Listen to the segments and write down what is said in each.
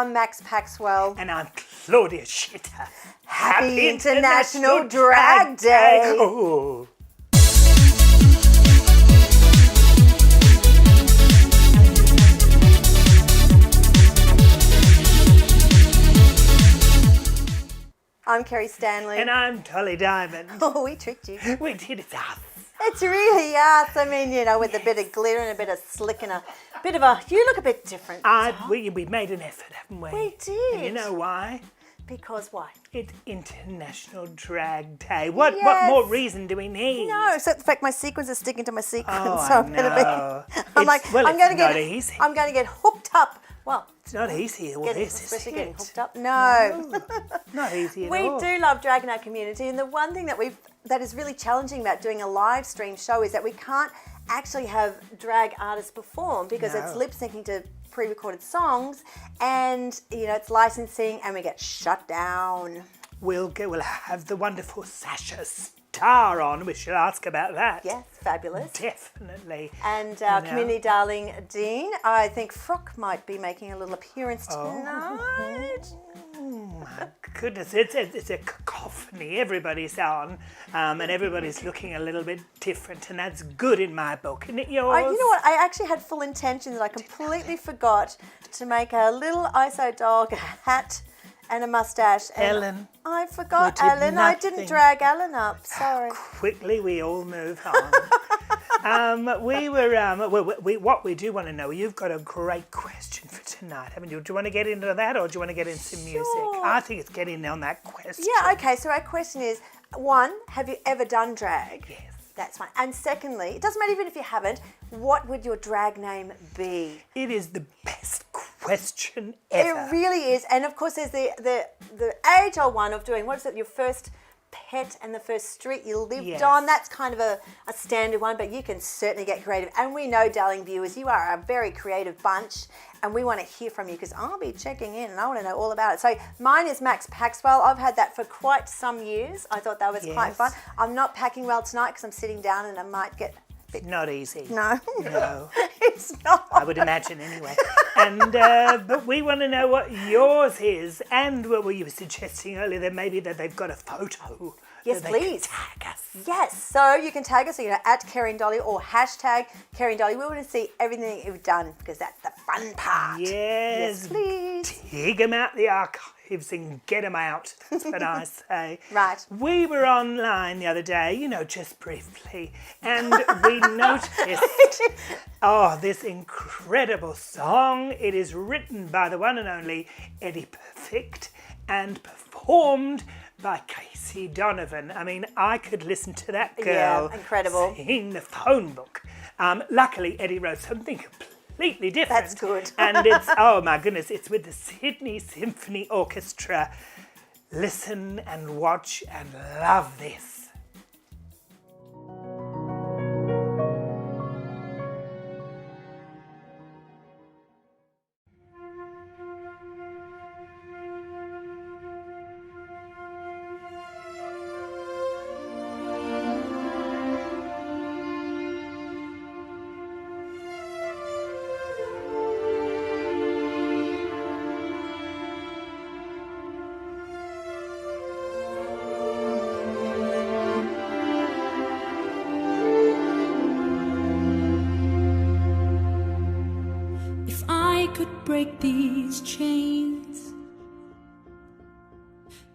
I'm Max Paxwell. And I'm Claudia Schitter. Happy International Drag Day. Oh. I'm Kerrie Stanley. And I'm Dolly Diamond. Oh, we tricked you. We did it us. It's really us. I mean, with a bit of glitter and a bit of slick and a bit of a... You look a bit different. We made an effort, haven't we? We did. And you know why? Because why? It's International Drag Day. What more reason do we need? No, except the fact my sequins are sticking to my sequins. Oh, so I'm going to be... I'm going to get hooked up. Well, it's not easy. All this especially is getting hooked up. No. Not easy at we all. do love drag in our community, and the one thing that is really challenging about doing a live stream show is that we can't actually have drag artists perform because it's lip syncing to pre-recorded songs, and it's licensing, and we get shut down. We'll have the wonderful Sasha Starr on. We should ask about that. Yes, fabulous. Definitely. And our community darling Dean, I think Frock might be making a little appearance tonight. Oh my goodness, it's a cacophony. Everybody's on, and everybody's looking a little bit different, and that's good in my book. Isn't it yours? You know what? I actually had full intention that I completely forgot to make a little ISO dog hat and a mustache. And Ellen. I forgot We did Ellen. I didn't nothing. drag Ellen up. Sorry. Quickly, we all move on. What we do want to know, you've got a great question for tonight, haven't you? Do you want to get into that, or do you want to get into music? I think it's getting on that question. Yeah, okay. So our question is, one, have you ever done drag? Yes. That's fine. And secondly, it doesn't matter even if you haven't, what would your drag name be? It is the best question ever. It really is. And of course, there's the age-old one of doing, what is it, your first pet and the first street you lived on. That's kind of a standard one, but you can certainly get creative. And we know, darling viewers, you are a very creative bunch, and we want to hear from you because I'll be checking in and I want to know all about it. So mine is Max Paxwell. I've had that for quite some years. I thought that was quite fun. I'm not packing well tonight because I'm sitting down and I might get... Not easy. No. No. It's not. I would imagine anyway. And but we want to know what yours is. And what were you suggesting earlier that maybe that they've got a photo? Yes, that they please. can tag us. Yes, so you can tag us, at Kerrie Dolly or hashtag Kerrie Dolly. We want to see everything that you've done because that's the fun part. Yes. Yes, please. Dig them out the archives and get them out. That's what I say. Right. We were online the other day, just briefly, and we noticed, this incredible song. It is written by the one and only Eddie Perfect and performed by Casey Donovan. I mean, I could listen to that girl sing the phone book. Luckily, Eddie wrote something completely different. That's good. And it's, oh my goodness, it's with the Sydney Symphony Orchestra. Listen and watch and love this. Break these chains.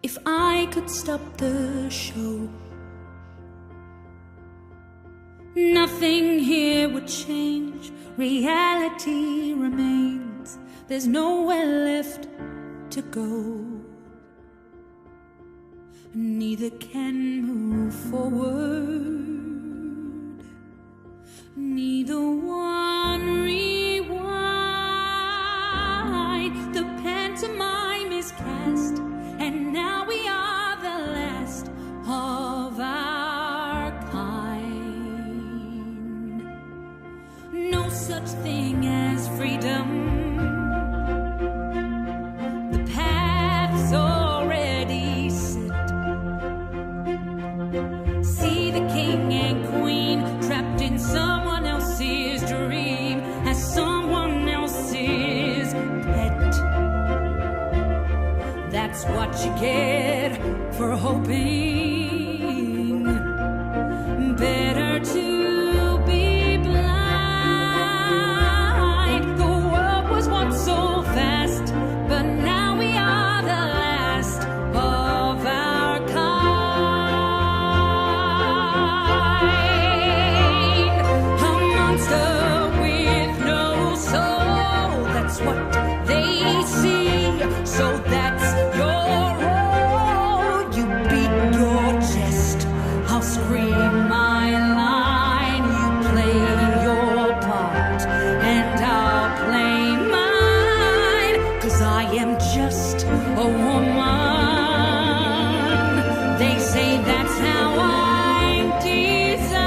If I could stop the show, nothing here would change. Reality remains. There's nowhere left to go. Neither can move forward. Neither one the pantomime is cast, and now we are the last of our kind. No such thing as freedom. The path's already set. See the king and queen trapped in someone else's dream as someone else's pet. my line, you play your part, and I'll play mine, 'cause I am just a woman. They say that's how I'm designed.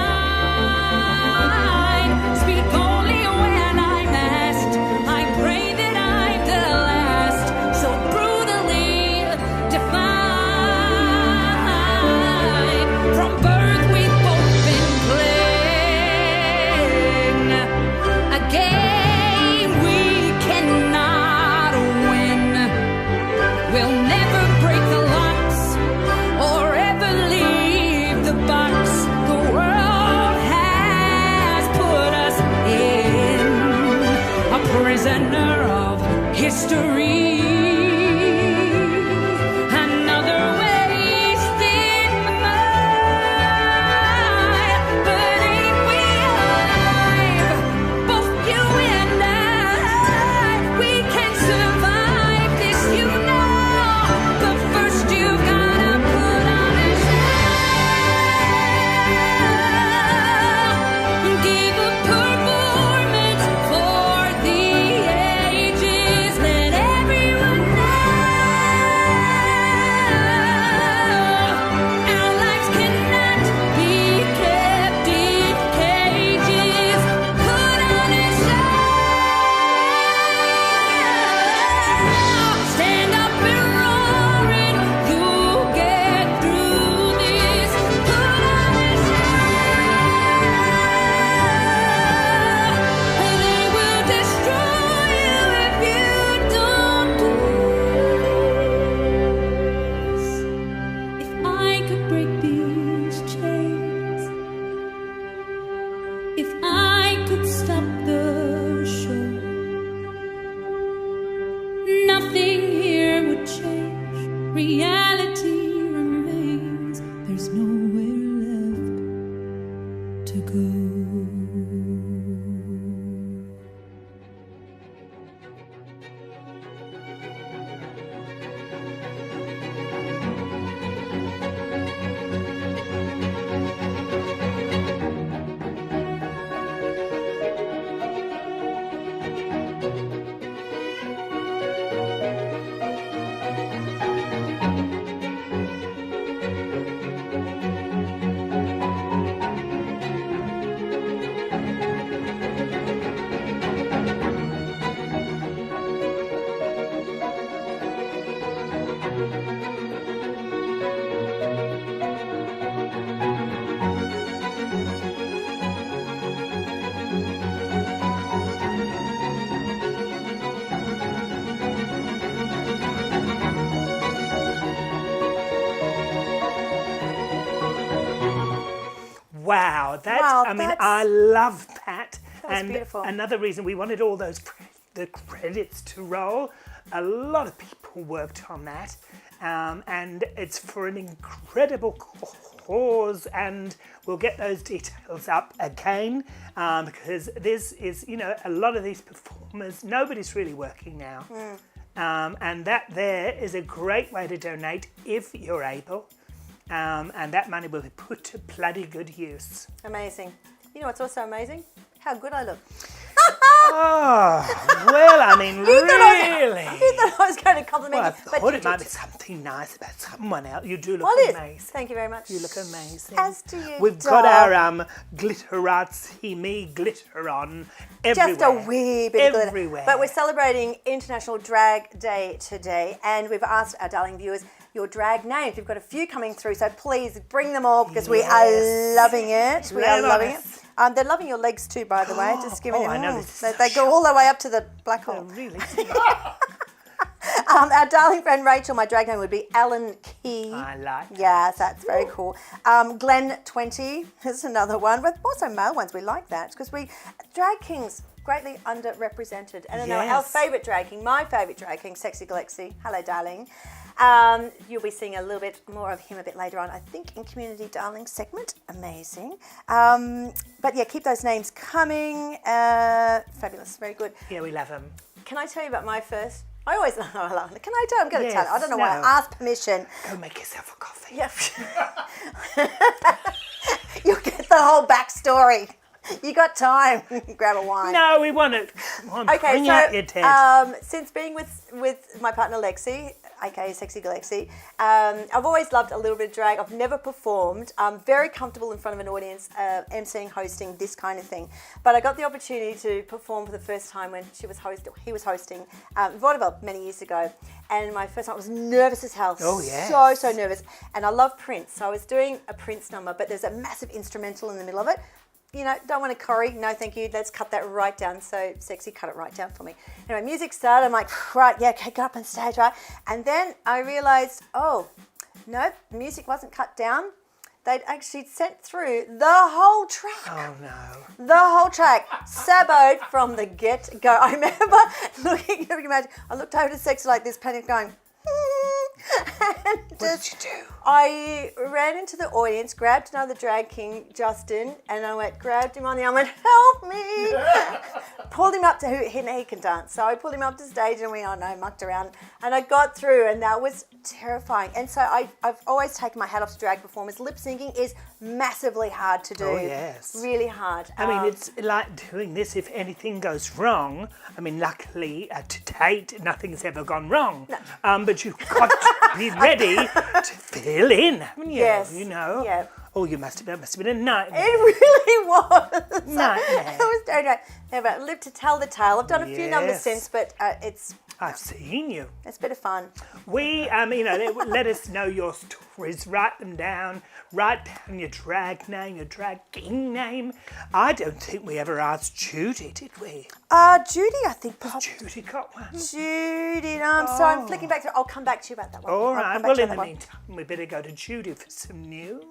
Speak only when I'm asked. I pray that I'm the last, so brutally defined. From birth we've both been playing a game we cannot win. We'll never break the locks or ever leave the box the world has put us in. A prisoner of history. Another wasted mind. But ain't we alive? Both you and I. We can survive this, you know. But first you've gotta put on a show. Give a performance for the ages. Let everyone know our lives cannot be kept in cages. Put on a show. Stand up and roaring. You'll get through this. Put on a show. They will destroy you if you don't do this. If I could break these chains, if I could stop the show, nothing here would change. Reality remains. There's nowhere left to go. Wow, Wow, I mean, that's- I love that. was And beautiful. another reason we wanted all those the credits to roll. A lot of people worked on that, and it's for an incredible cause. And we'll get those details up again because this is, you know, a lot of these performers. Nobody's really working now, and that there is a great way to donate if you're able. And that money will be put to bloody good use. Amazing. You know what's also amazing? How good I look. Oh, well, I mean, really. You thought I was going to compliment Well, I you, but thought you it might be did. something nice about someone else. You do look Well, it is. amazing. Thank you very much. You look amazing. As do you, We've got our glitterazzi me glitter on everywhere. Just a wee bit of glitter. Everywhere. But we're celebrating International Drag Day today, and we've asked our darling viewers your drag names. We've got a few coming through, so please bring them all because we are loving it. We Lay are it on loving us. it. They're loving your legs too, by the way. Just giving Oh, you. I know, this is They so go all the way up to the black Oh, hole. really? Our darling friend Rachel, my drag name would be Ellen Key. I like Yes, that's very cool. Glenn 20 is another one, but also male ones. We like that because drag kings greatly underrepresented. And I know our Yes. favourite drag king, my favourite drag king, Sexy Galexi. Hello, darling. You'll be seeing a little bit more of him a bit later on, I think, in Community Darling segment. Amazing. But yeah, keep those names coming. Fabulous, very good. Yeah, we love them. Can I tell you about my first? I always know I love it. Can I tell? I'm going to tell. Yes, I don't know why. no. I asked permission. Go make yourself a coffee. Yeah. whole backstory. You got time. Grab a wine. No, we want it. Come on, Okay, bring out your so Ted. since being with my partner Lexi, aka Sexy Galaxy, I've always loved a little bit of drag. I've never performed. I'm very comfortable in front of an audience, emceeing, hosting, this kind of thing. But I got the opportunity to perform for the first time when he was hosting vaudeville many years ago. And my first time, I was nervous as hell. Oh, yes. So nervous. And I love Prince. So I was doing a Prince number, but there's a massive instrumental in the middle of it. You know, don't want to choreo, no thank you, let's cut that right down. So Sexy cut it right down for me. Anyway, music started, I'm like, right, yeah, okay, go up on stage, right? And then I realised, oh, no, the music wasn't cut down. They'd actually sent through the whole track. Oh, no. The whole track, saboed from the get-go. I remember looking, I looked over to Sexy like this, panic going, and What did you do? I ran into the audience, grabbed another drag king, Justin, and I grabbed him on the arm and went, help me! Pulled him up to, he can dance. So I pulled him up to stage and we, mucked around. And I got through and that was terrifying. And so I've always taken my hat off to drag performers. Lip syncing is massively hard to do. Oh, yes. Really hard. I mean, it's like doing this if anything goes wrong. I mean, luckily, to date, nothing's ever gone wrong. No. But you've got to be ready to fill in, haven't you? Yes. You know? Yeah. Oh, must have been a nightmare. It really was. Nightmare. It was downright. Yeah, but live to tell the tale. I've done a few numbers Yes. since, but it's I've seen you. a bit of fun. We, let us know your stories. Write them down. Write down your drag name, your drag king name. I don't think we ever asked Judy, did we? Judy, I think. Judy got one. Judy, no, I'm sorry, I'm flicking back through. I'll come back to you about that one. All I'll right. come back Well, to you in on the that one. meantime, we better go to Judy for some news.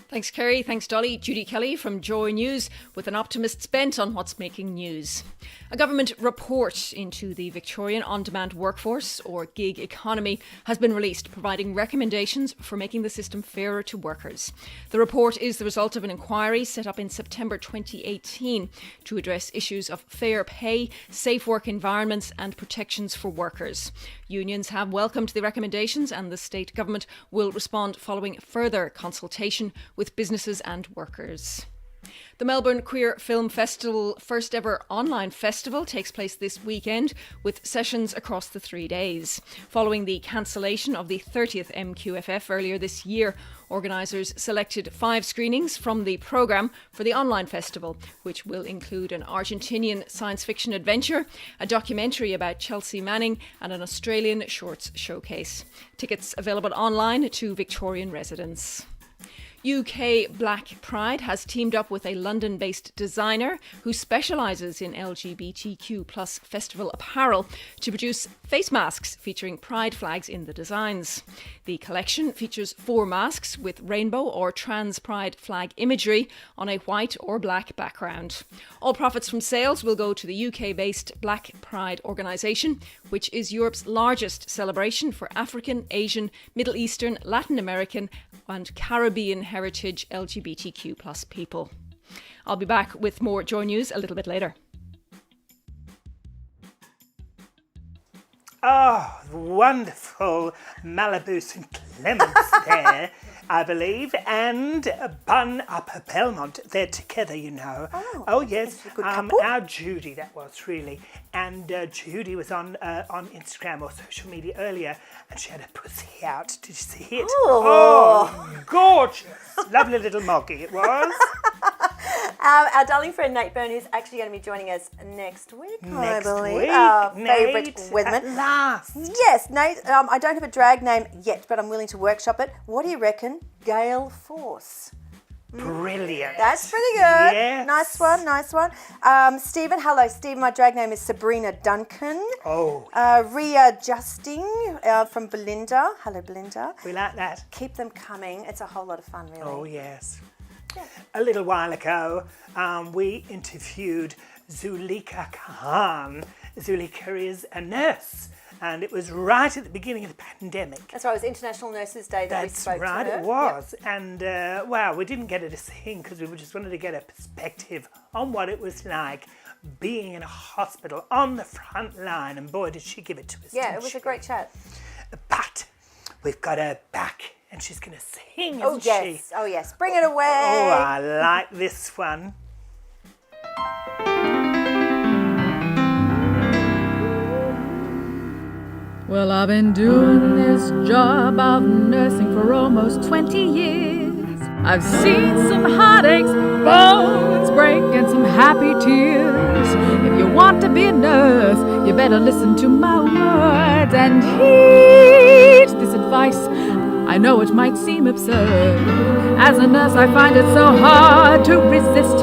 Thanks, Kerrie. Thanks, Dolly. Judy Kelly from Joy News with an optimist's bent on what's making news. A government report into the Victorian on-demand workforce, or gig economy, has been released, providing recommendations for making the system fairer to workers. The report is the result of an inquiry set up in September 2018 to address issues of fair pay, safe work environments and protections for workers. Unions have welcomed the recommendations and the state government will respond following further consultation with businesses and workers. The Melbourne Queer Film Festival, first ever online festival, takes place this weekend with sessions across the 3 days. Following the cancellation of the 30th MQFF earlier this year, organisers selected 5 screenings from the programme for the online festival, which will include an Argentinian science fiction adventure, a documentary about Chelsea Manning and an Australian shorts showcase. Tickets available online to Victorian residents. UK Black Pride has teamed up with a London-based designer who specialises in LGBTQ plus festival apparel to produce face masks featuring pride flags in the designs. The collection features 4 masks with rainbow or trans pride flag imagery on a white or black background. All profits from sales will go to the UK-based Black Pride organisation, which is Europe's largest celebration for African, Asian, Middle Eastern, Latin American and Caribbean heritage LGBTQ plus people. I'll be back with more Joy News a little bit later. Oh, wonderful Malibu St. Clements there, I believe, and Bun Upper Belmont. They're together, you know. Oh yes, a good couple. our Judy, that was really. And Judy was on Instagram or social media earlier, and she had a pussy out. Did you see it? Oh, gorgeous! Lovely little moggy it was. Our darling friend Nate Byrne, who's actually going to be joining us next week, I believe. Our favourite Nate, weatherman. at last. Yes, Nate, I don't have a drag name yet, but I'm willing to workshop it. What do you reckon? Gale Force. Brilliant. That's pretty good. Yes. Nice one. Stephen, hello, Stephen. My drag name is Sabrina Duncan. Oh, Ria Justing from Belinda. Hello, Belinda. we like that. Keep them coming. It's a whole lot of fun, really. Oh, yes. A little while ago, we interviewed Zuleika Khan. Zuleika is a nurse, and it was right at the beginning of the pandemic. That's right. It was International Nurses Day that we That's spoke right, to her. it was. And, wow, we didn't get her to sing because we just wanted to get a perspective on what it was like being in a hospital on the front line, and boy, did she give it to us. Yeah, didn't it was she? a great chat. But we've got her back and she's going to sing, Oh, isn't she? yes. Oh, yes. Bring it away. Oh, I like this one. Well, I've been doing this job of nursing for almost 20 years. I've seen some heartaches, bones break, and some happy tears. If you want to be a nurse, you better listen to my words and heed this advice. I know it might seem absurd. As a nurse, I find it so hard to resist,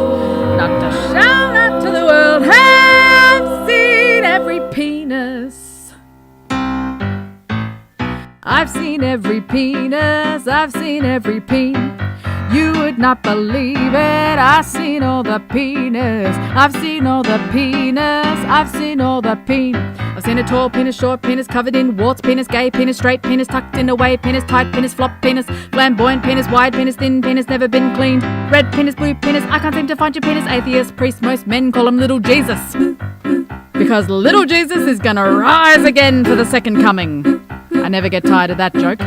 not to shout out to the world, have seen every penis. I've seen every penis, I've seen every peen. You would not believe it, I've seen all the penis. I've seen all the penis, I've seen all the peen. I've seen a tall penis, short penis, covered in warts, penis, gay penis, straight penis, tucked in away penis, tight penis, flop penis, flamboyant penis, wide penis, thin penis, never been cleaned. Red penis, blue penis, I can't seem to find your penis. Atheist, priest, most men call him little Jesus. Because little Jesus is gonna rise again for the second coming. I never get tired of that joke.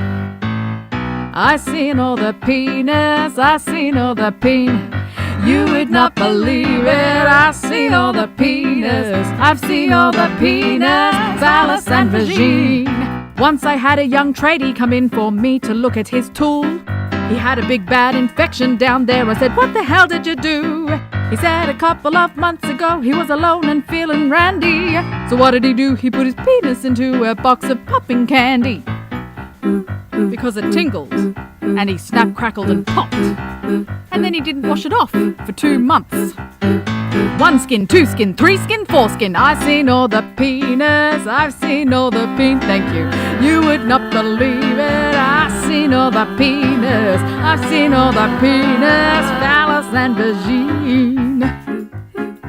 I seen all the penis, I seen all the peen. You would not believe it, I seen all the penis. I've seen all the penis, phallus and vagine. Once I had a young tradie come in for me to look at his tool. He had a big bad infection down there. I said, what the hell did you do? He said a couple of months ago he was alone and feeling randy. So what did he do? He put his penis into a box of popping candy. Because it tingled, and he snap, crackled and popped. And then he didn't wash it off for 2 months. 1 skin, 2 skin, 3 skin, 4 skin. I've seen all the penis, I've seen all the peen. Thank you. You would not believe it, I've seen all the penis. I've seen all the penis, phallus and vagine.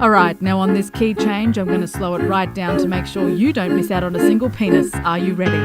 Alright, now on this key change, I'm going to slow it right down to make sure you don't miss out on a single penis. Are you ready?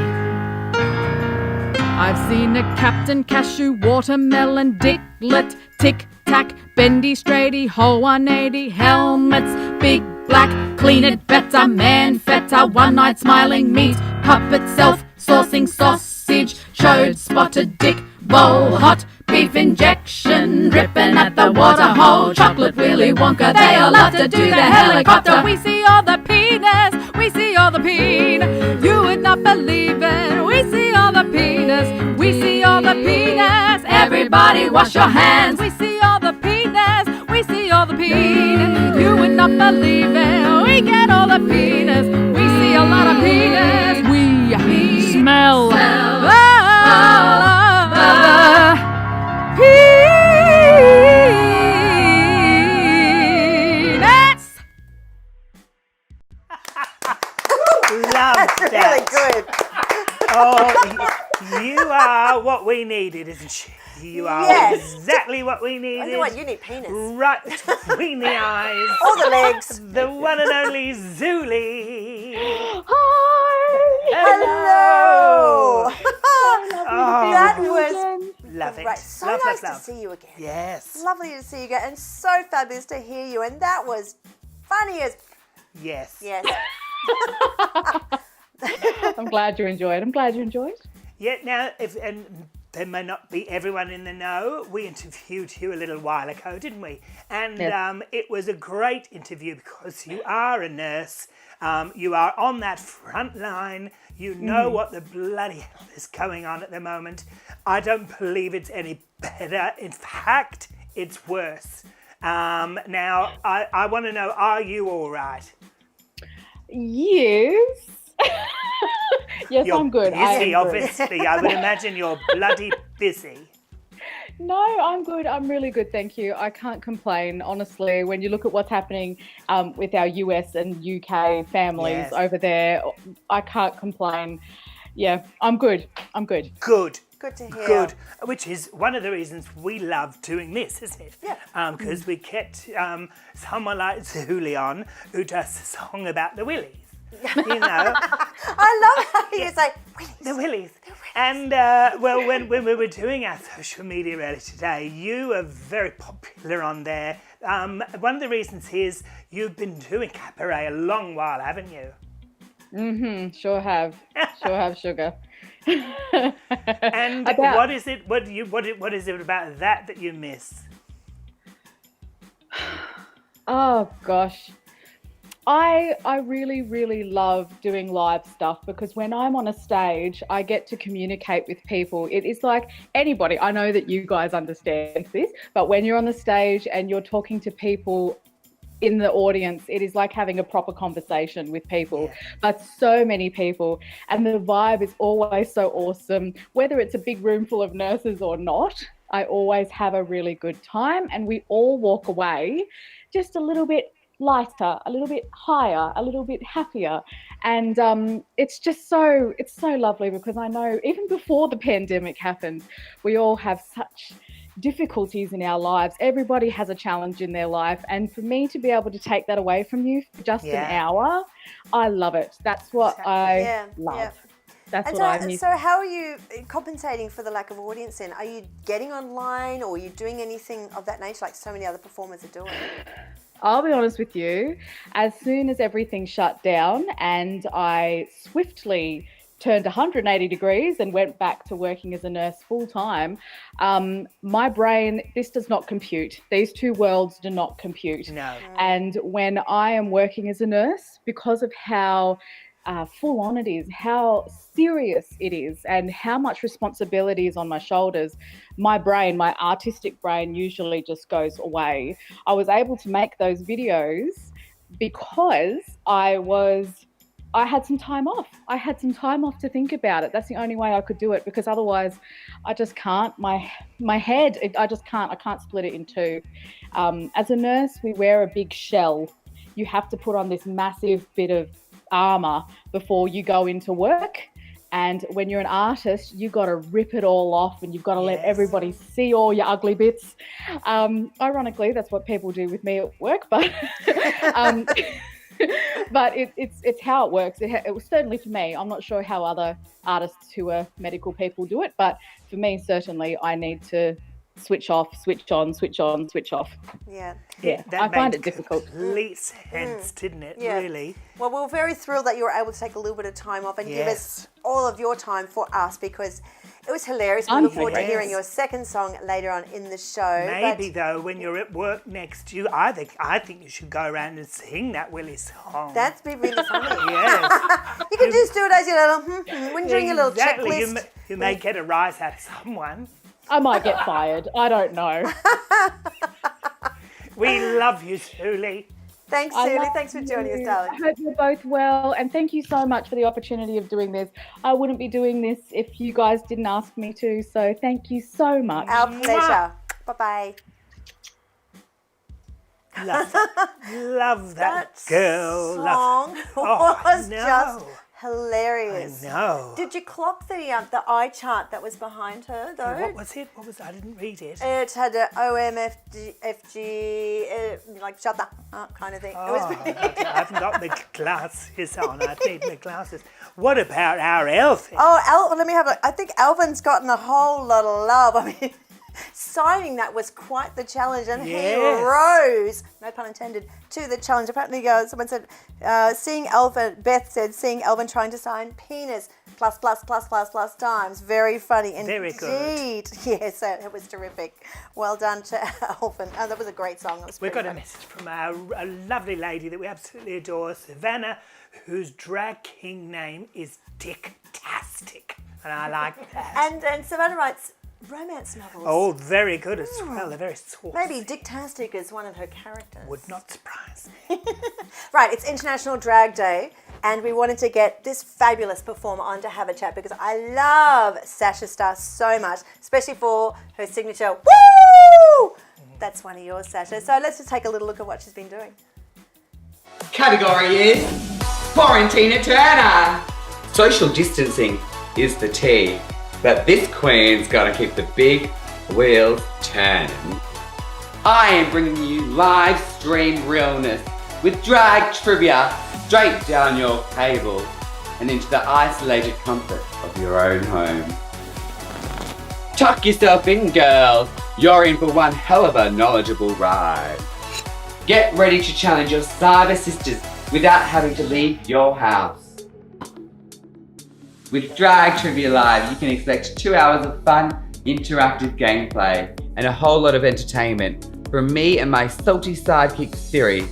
I've seen a Captain Cashew, watermelon, dicklet, tic-tac, bendy, straighty, whole 180, helmets, big black, clean it better, man feta, one night smiling meat, puppet self, saucing sausage, chode, spotted dick, bowl, hot beef injection, dripping at the water hole, chocolate Willy Wonka, they all love to do the helicopter. We see all the penis, we see all the peen, you would not believe it, we see all the penis, we see all the penis, everybody wash your hands, we see all the penis, we see all the peen, you would not believe it, we get all the penis, we see a lot of penis, we smell the penis. Love That's that. really good. Oh, you are what we needed, isn't she? You are Yes. exactly what we needed. You know what? You need penis. Right between the eyes. All the legs. The one and only Zuli. Hello. Oh, That was love it. great. So love, nice love, love. to see you again. Yes. Lovely to see you again, and so fabulous to hear you. And that was funny as Yes. yes. I'm glad you enjoyed. Yeah, now, and there may not be everyone in the know, we interviewed you a little while ago, didn't we? And Yes. it was a great interview because you are a nurse, you are on that front line, you know what the bloody hell is going on at the moment. I don't believe it's any better. In fact, it's worse. Now, I want to know, are you all right? Yes. Yes, You're I'm good. I busy, am good. obviously. I would imagine you're bloody busy. No, I'm good. I'm really good, thank you. I can't complain, honestly. When you look at what's happening with our US and UK families Yes. over there, I can't complain. Yeah, I'm good. Good. Good to hear. Good. Which is one of the reasons we love doing this, isn't it? Yeah. Because we get someone like Zuli on who does a song about the willies. You know, I love how you say Willies. the willies. And, well, when we were doing our social media earlier today, you are very popular on there. One of the reasons is you've been doing cabaret a long while, haven't you? Sure have, sugar. And what is it? What is it about that you miss? Oh gosh. I really, really love doing live stuff because when I'm on a stage, I get to communicate with people. It is like anybody. I know that you guys understand this, but when you're on the stage and you're talking to people in the audience, it is like having a proper conversation with people, but so many people, and the vibe is always so awesome. Whether it's a big room full of nurses or not, I always have a really good time, and we all walk away just a little bit lighter, a little bit higher, a little bit happier. And it's so lovely because I know even before the pandemic happened, we all have such difficulties in our lives. Everybody has a challenge in their life, and for me to be able to take that away from you for just an hour, I love it. That's what I love. Yeah. That's what I miss. So how are you compensating for the lack of audience then? Are you getting online, or are you doing anything of that nature like so many other performers are doing? I'll be honest with you, as soon as everything shut down and I swiftly turned 180 degrees and went back to working as a nurse full time, my brain, this does not compute. These two worlds do not compute. No. And when I am working as a nurse, because of how full on it is, how serious it is, and how much responsibility is on my shoulders, my brain, my artistic brain usually just goes away. I was able to make those videos because I had some time off. I had some time off to think about it. That's the only way I could do it, because otherwise I just can't. My head, I can't split it in two. As a nurse, we wear a big shell. You have to put on this massive bit of armor before you go into work. And when you're an artist, you've got to rip it all off, and you've got to let everybody see all your ugly bits. Ironically, that's what people do with me at work, but but it's how it works. It was certainly for me. I'm not sure how other artists who are medical people do it, but for me, certainly, I need to switch off, switch on, switch on, switch off. Yeah. That I find made it difficult. Complete sense, didn't it? Yeah. Really. Well, we're very thrilled that you were able to take a little bit of time off and give us all of your time for us, because it was hilarious. We look forward to hearing your second song later on in the show. Maybe though, when you're at work next, I think you should go around and sing that Willie song. That'd be really funny. Yes. You can just do it as your little, when you're doing your little checklist. You may get a rise out of someone. I might get fired. I don't know. We love you, Julie. Thanks, Julie. Thanks for joining us, darling. I hope you're both well, and thank you so much for the opportunity of doing this. I wouldn't be doing this if you guys didn't ask me to, so thank you so much. Our pleasure. Bye-bye. Love that girl. Song was no. just hilarious. I know. Did you clock the eye chart that was behind her, though? What was it? I didn't read it. It had a OMFG, like shut up kind of thing. It was pretty... I haven't got my glasses on. I need my glasses. What about our Elfin? Oh, let me have a look. I think Alvin's gotten a whole lot of love. I mean, signing that was quite the challenge, and he rose, no pun intended, to the challenge. Apparently, someone said, seeing Elvin, Beth said, seeing Elvin trying to sign penis plus times. Very funny indeed. Very good. Yes, it was terrific. Well done to Elvin. Oh, that was a great song. We've got a message from a lovely lady that we absolutely adore, Savannah, whose drag king name is Dick-tastic. And I like that. And Savannah writes romance novels. Oh, very good as well. They're very saucy. Maybe Dick-tastic is one of her characters. Would not surprise me. Right, it's International Drag Day, and we wanted to get this fabulous performer on to have a chat, because I love Sasha Starr so much, especially for her signature woo! That's one of yours, Sasha. So let's just take a little look at what she's been doing. Category is Quarantina Turner. Social distancing is the T, but this queen's gotta keep the big wheels turning. I am bringing you live stream realness with drag trivia straight down your cable and into the isolated comfort of your own home. Tuck yourself in, girls. You're in for one hell of a knowledgeable ride. Get ready to challenge your cyber sisters without having to leave your house. With Drag Trivia Live, you can expect 2 hours of fun, interactive gameplay, and a whole lot of entertainment from me and my salty sidekick Siri.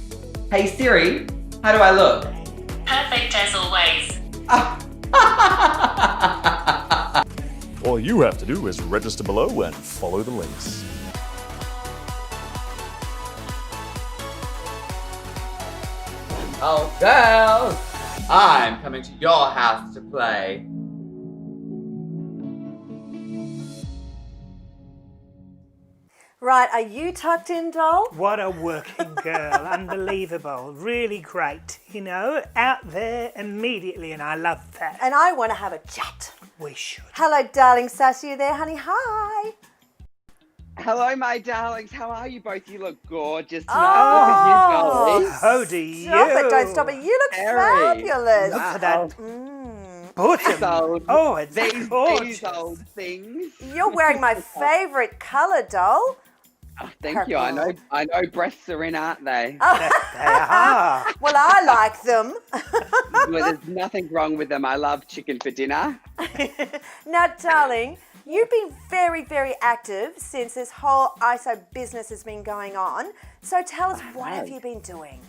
Hey Siri, how do I look? Perfect as always. All you have to do is register below and follow the links. Oh girls, I'm coming to your house to play. Right, are you tucked in, doll? What a working girl. Unbelievable. Really great. You know, out there immediately, and I love that. And I want to have a chat. We should. Hello, darling Sasha, you there, honey? Hi. Hello, my darlings. How are you both? You look gorgeous Oh. tonight. Look at you, How do you? Stop it, don't stop it. You look Kerrie. fabulous. Look at that Mm. bottom. So, Oh, it's These gorgeous. old things. You're wearing my favourite colour, doll. Oh, thank you. I know breasts are in, aren't they? They are. Well, I like them. Well, there's nothing wrong with them. I love chicken for dinner. Now, darling, you've been very, very active since this whole ISO business has been going on. So tell us, what have you been doing?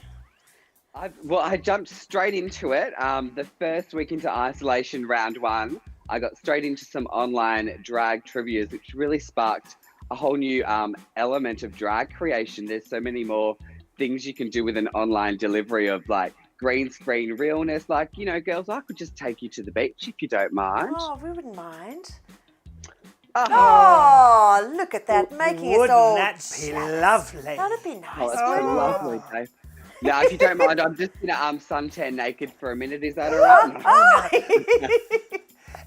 I jumped straight into it. The first week into isolation, round 1, I got straight into some online drag trivias, which really sparked a whole new element of drag creation. There's so many more things you can do with an online delivery of like green screen realness. Like, you know, girls, I could just take you to the beach if you don't mind. Oh, we wouldn't mind. Oh, Oh, look at that, making us Wouldn't all that be jealous. lovely? That'd be nice. it's so lovely, Dave. Now, if you don't mind, I'm just gonna suntan naked for a minute. Is that all right?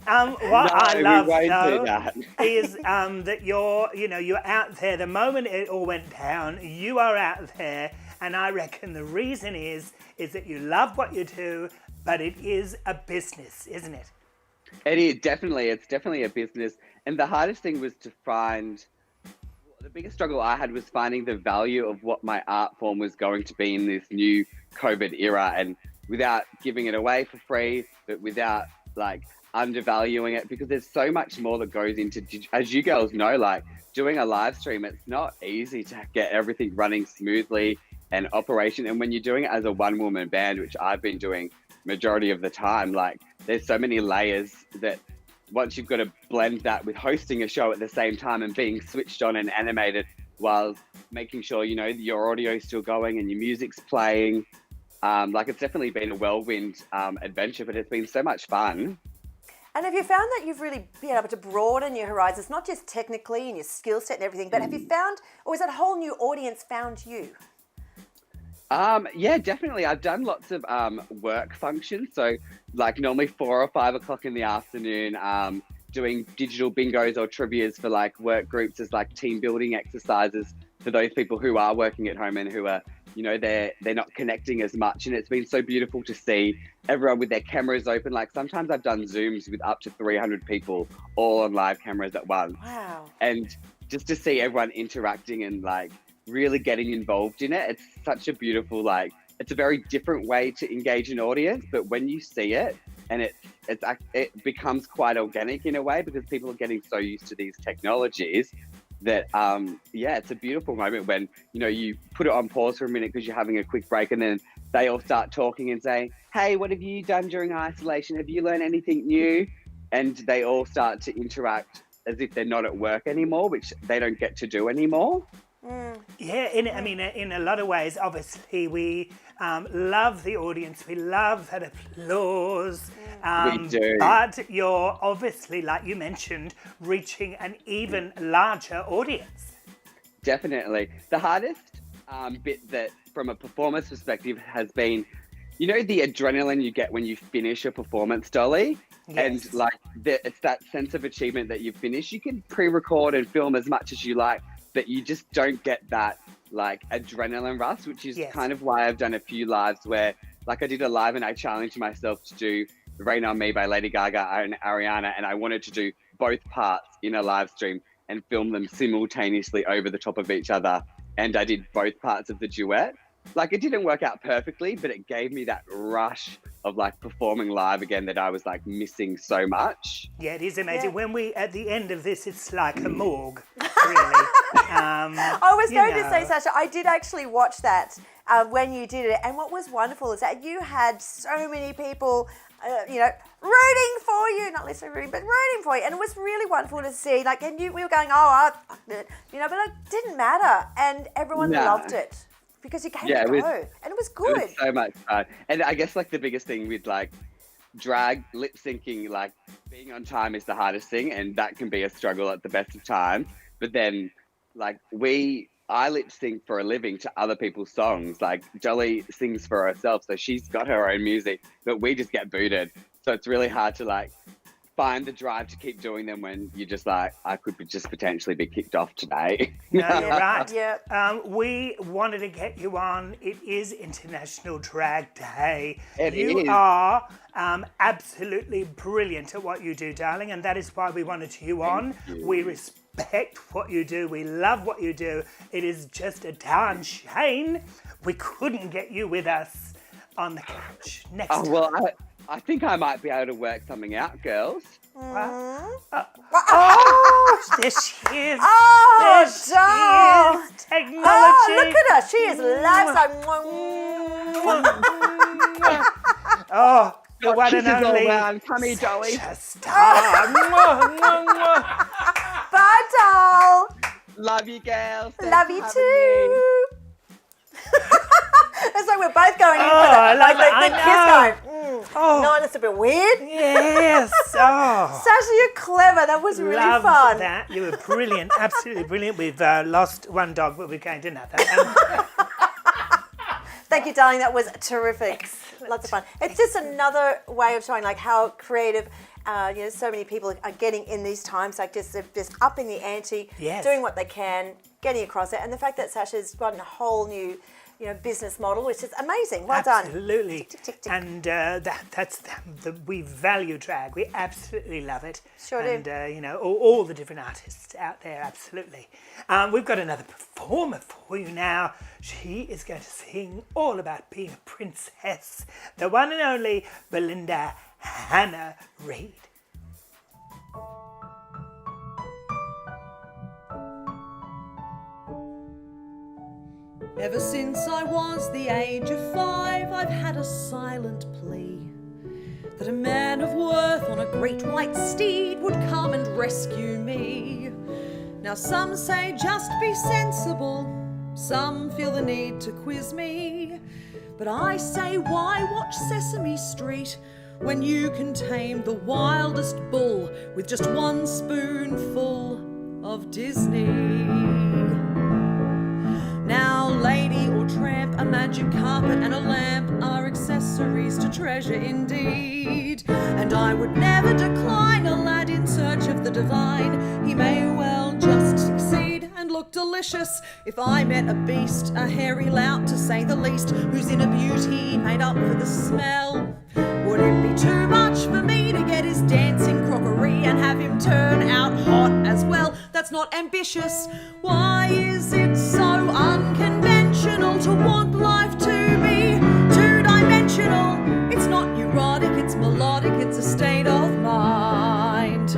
What I No, love we won't do though that. is that you're out there. The moment it all went down, you are out there, and I reckon the reason is that you love what you do, but it is a business, isn't it? It is definitely. It's definitely a business, and the hardest thing was to find. The biggest struggle I had was finding the value of what my art form was going to be in this new COVID era, and without giving it away for free, but without like undervaluing it, because there's so much more that goes into, as you girls know, like doing a live stream. It's not easy to get everything running smoothly and operation. And when you're doing it as a one-woman band, which I've been doing majority of the time, like there's so many layers that once you've got to blend that with hosting a show at the same time and being switched on and animated while making sure, you know, your audio is still going and your music's playing. Like it's definitely been a whirlwind adventure, but it's been so much fun. And have you found that you've really been able to broaden your horizons, not just technically and your skill set and everything, but have you found, or is that a whole new audience found you? Yeah, definitely. I've done lots of work functions. So like normally 4 or 5 o'clock in the afternoon, doing digital bingos or trivias for like work groups as like team building exercises for those people who are working at home and who are, you know, they're not connecting as much. And it's been so beautiful to see everyone with their cameras open. Like sometimes I've done Zooms with up to 300 people all on live cameras at once. Wow. And just to see everyone interacting and like really getting involved in it, it's such a beautiful, like, it's a very different way to engage an audience. But when you see it, and it becomes quite organic in a way, because people are getting so used to these technologies that it's a beautiful moment when, you know, you put it on pause for a minute because you're having a quick break, and then they all start talking and saying, hey, what have you done during isolation? Have you learned anything new? And they all start to interact as if they're not at work anymore, which they don't get to do anymore. Yeah, in a lot of ways, obviously, we love the audience. We love that applause. We do. But you're obviously, like you mentioned, reaching an even larger audience. Definitely. The hardest bit that, from a performance perspective, has been, you know, the adrenaline you get when you finish a performance, Dolly? Yes. And like, it's that sense of achievement that you've finished. You can pre-record and film as much as you like, but you just don't get that like adrenaline rush, which is kind of why I've done a few lives where, like, I did a live and I challenged myself to do Rain on Me by Lady Gaga and Ariana, and I wanted to do both parts in a live stream and film them simultaneously over the top of each other. And I did both parts of the duet. like, it didn't work out perfectly, but it gave me that rush of like performing live again that I was like missing so much. Yeah, it is amazing. Yeah. When we, at the end of this, it's like a morgue, really. I was going to say, Sasha, I did actually watch that when you did it, and what was wonderful is that you had so many people, rooting for you, not necessarily rooting, but rooting for you, and it was really wonderful to see. Like, and we were going, but it didn't matter, and everyone loved it because you gave it a go, and it was good. It was so much fun, and I guess like the biggest thing with like drag lip syncing, like being on time is the hardest thing, and that can be a struggle at the best of times. But then, like I lip sync for a living to other people's songs. Like Dolly sings for herself, so she's got her own music, but we just get booted. So it's really hard to like find the drive to keep doing them when you're just like, I could just potentially be kicked off today. No, you're right. Yeah. We wanted to get you on. It is International Drag Day. You are absolutely brilliant at what you do, darling, and that is why we wanted you on. We respect what you do. We love what you do. It is just a darn shame we couldn't get you with us on the couch next time. Well, I think I might be able to work something out, girls. Oh, there she is. Oh, there she doll. is. Technology. Oh, look at her. She is live. Oh, the one and Kisses all only round. Come here, Dolly. Sasha Starr. Bye, doll. Love you, girls. Love you too. It's like we're both going in for I love the it. I kiss know. going. Oh. No, that's a bit weird. Yes. Oh. Sasha, you're clever. That was really Loved fun. that. You were brilliant. Absolutely brilliant. We've lost one dog, but we're going to have that. Thank you, darling. That was terrific. Lots of fun. It's just another way of showing like how creative, so many people are getting in these times, like just upping the ante, doing what they can, getting across it. And the fact that Sasha's got a whole new business model, which is amazing. Well done. Absolutely. Tick, tick, tick. And we value drag. We absolutely love it. Sure and, do. all the different artists out there, absolutely. We've got another performer for you now. She is going to sing all about being a princess. The one and only Belinda Hanne Reid. Ever since I was the age of 5, I've had a silent plea that a man of worth on a great white steed would come and rescue me. Now some say just be sensible, some feel the need to quiz me, but I say why watch Sesame Street when you can tame the wildest bull with just one spoonful of Disney. Now, lady or tramp, a magic carpet and a lamp are accessories to treasure indeed. And I would never decline a lad in search of the divine. He may well just succeed and look delicious if I met a beast, a hairy lout to say the least, whose inner beauty made up for the smell. Would it be too much for me to get his dancing crockery and have him turn out hot as well? That's not ambitious. Why is it so unconventional to want life to be two-dimensional? It's not neurotic, it's melodic, it's a state of mind.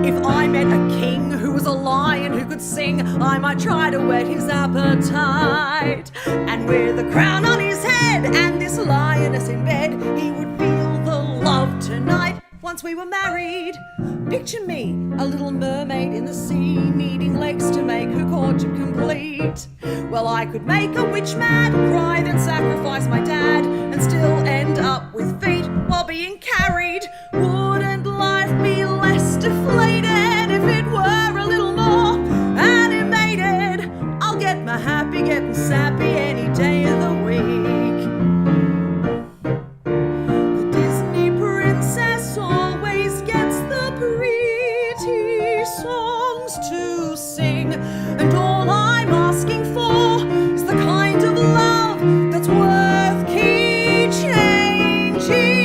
If I met a king who was a lion who could sing, I might try to whet his appetite. And with a crown on his head and this lioness in bed, he would feel the love tonight. Once we were married, picture me, a little mermaid in the sea, needing legs to make her courtship complete. Well, I could make a witch mad, cry, then sacrifice my dad, and still end up with feet while being carried. Wouldn't life be less deflated if it were a little more animated? I'll get my happy getting sappy any day of the week. Songs to sing, and all I'm asking for is the kind of love that's worth key changing.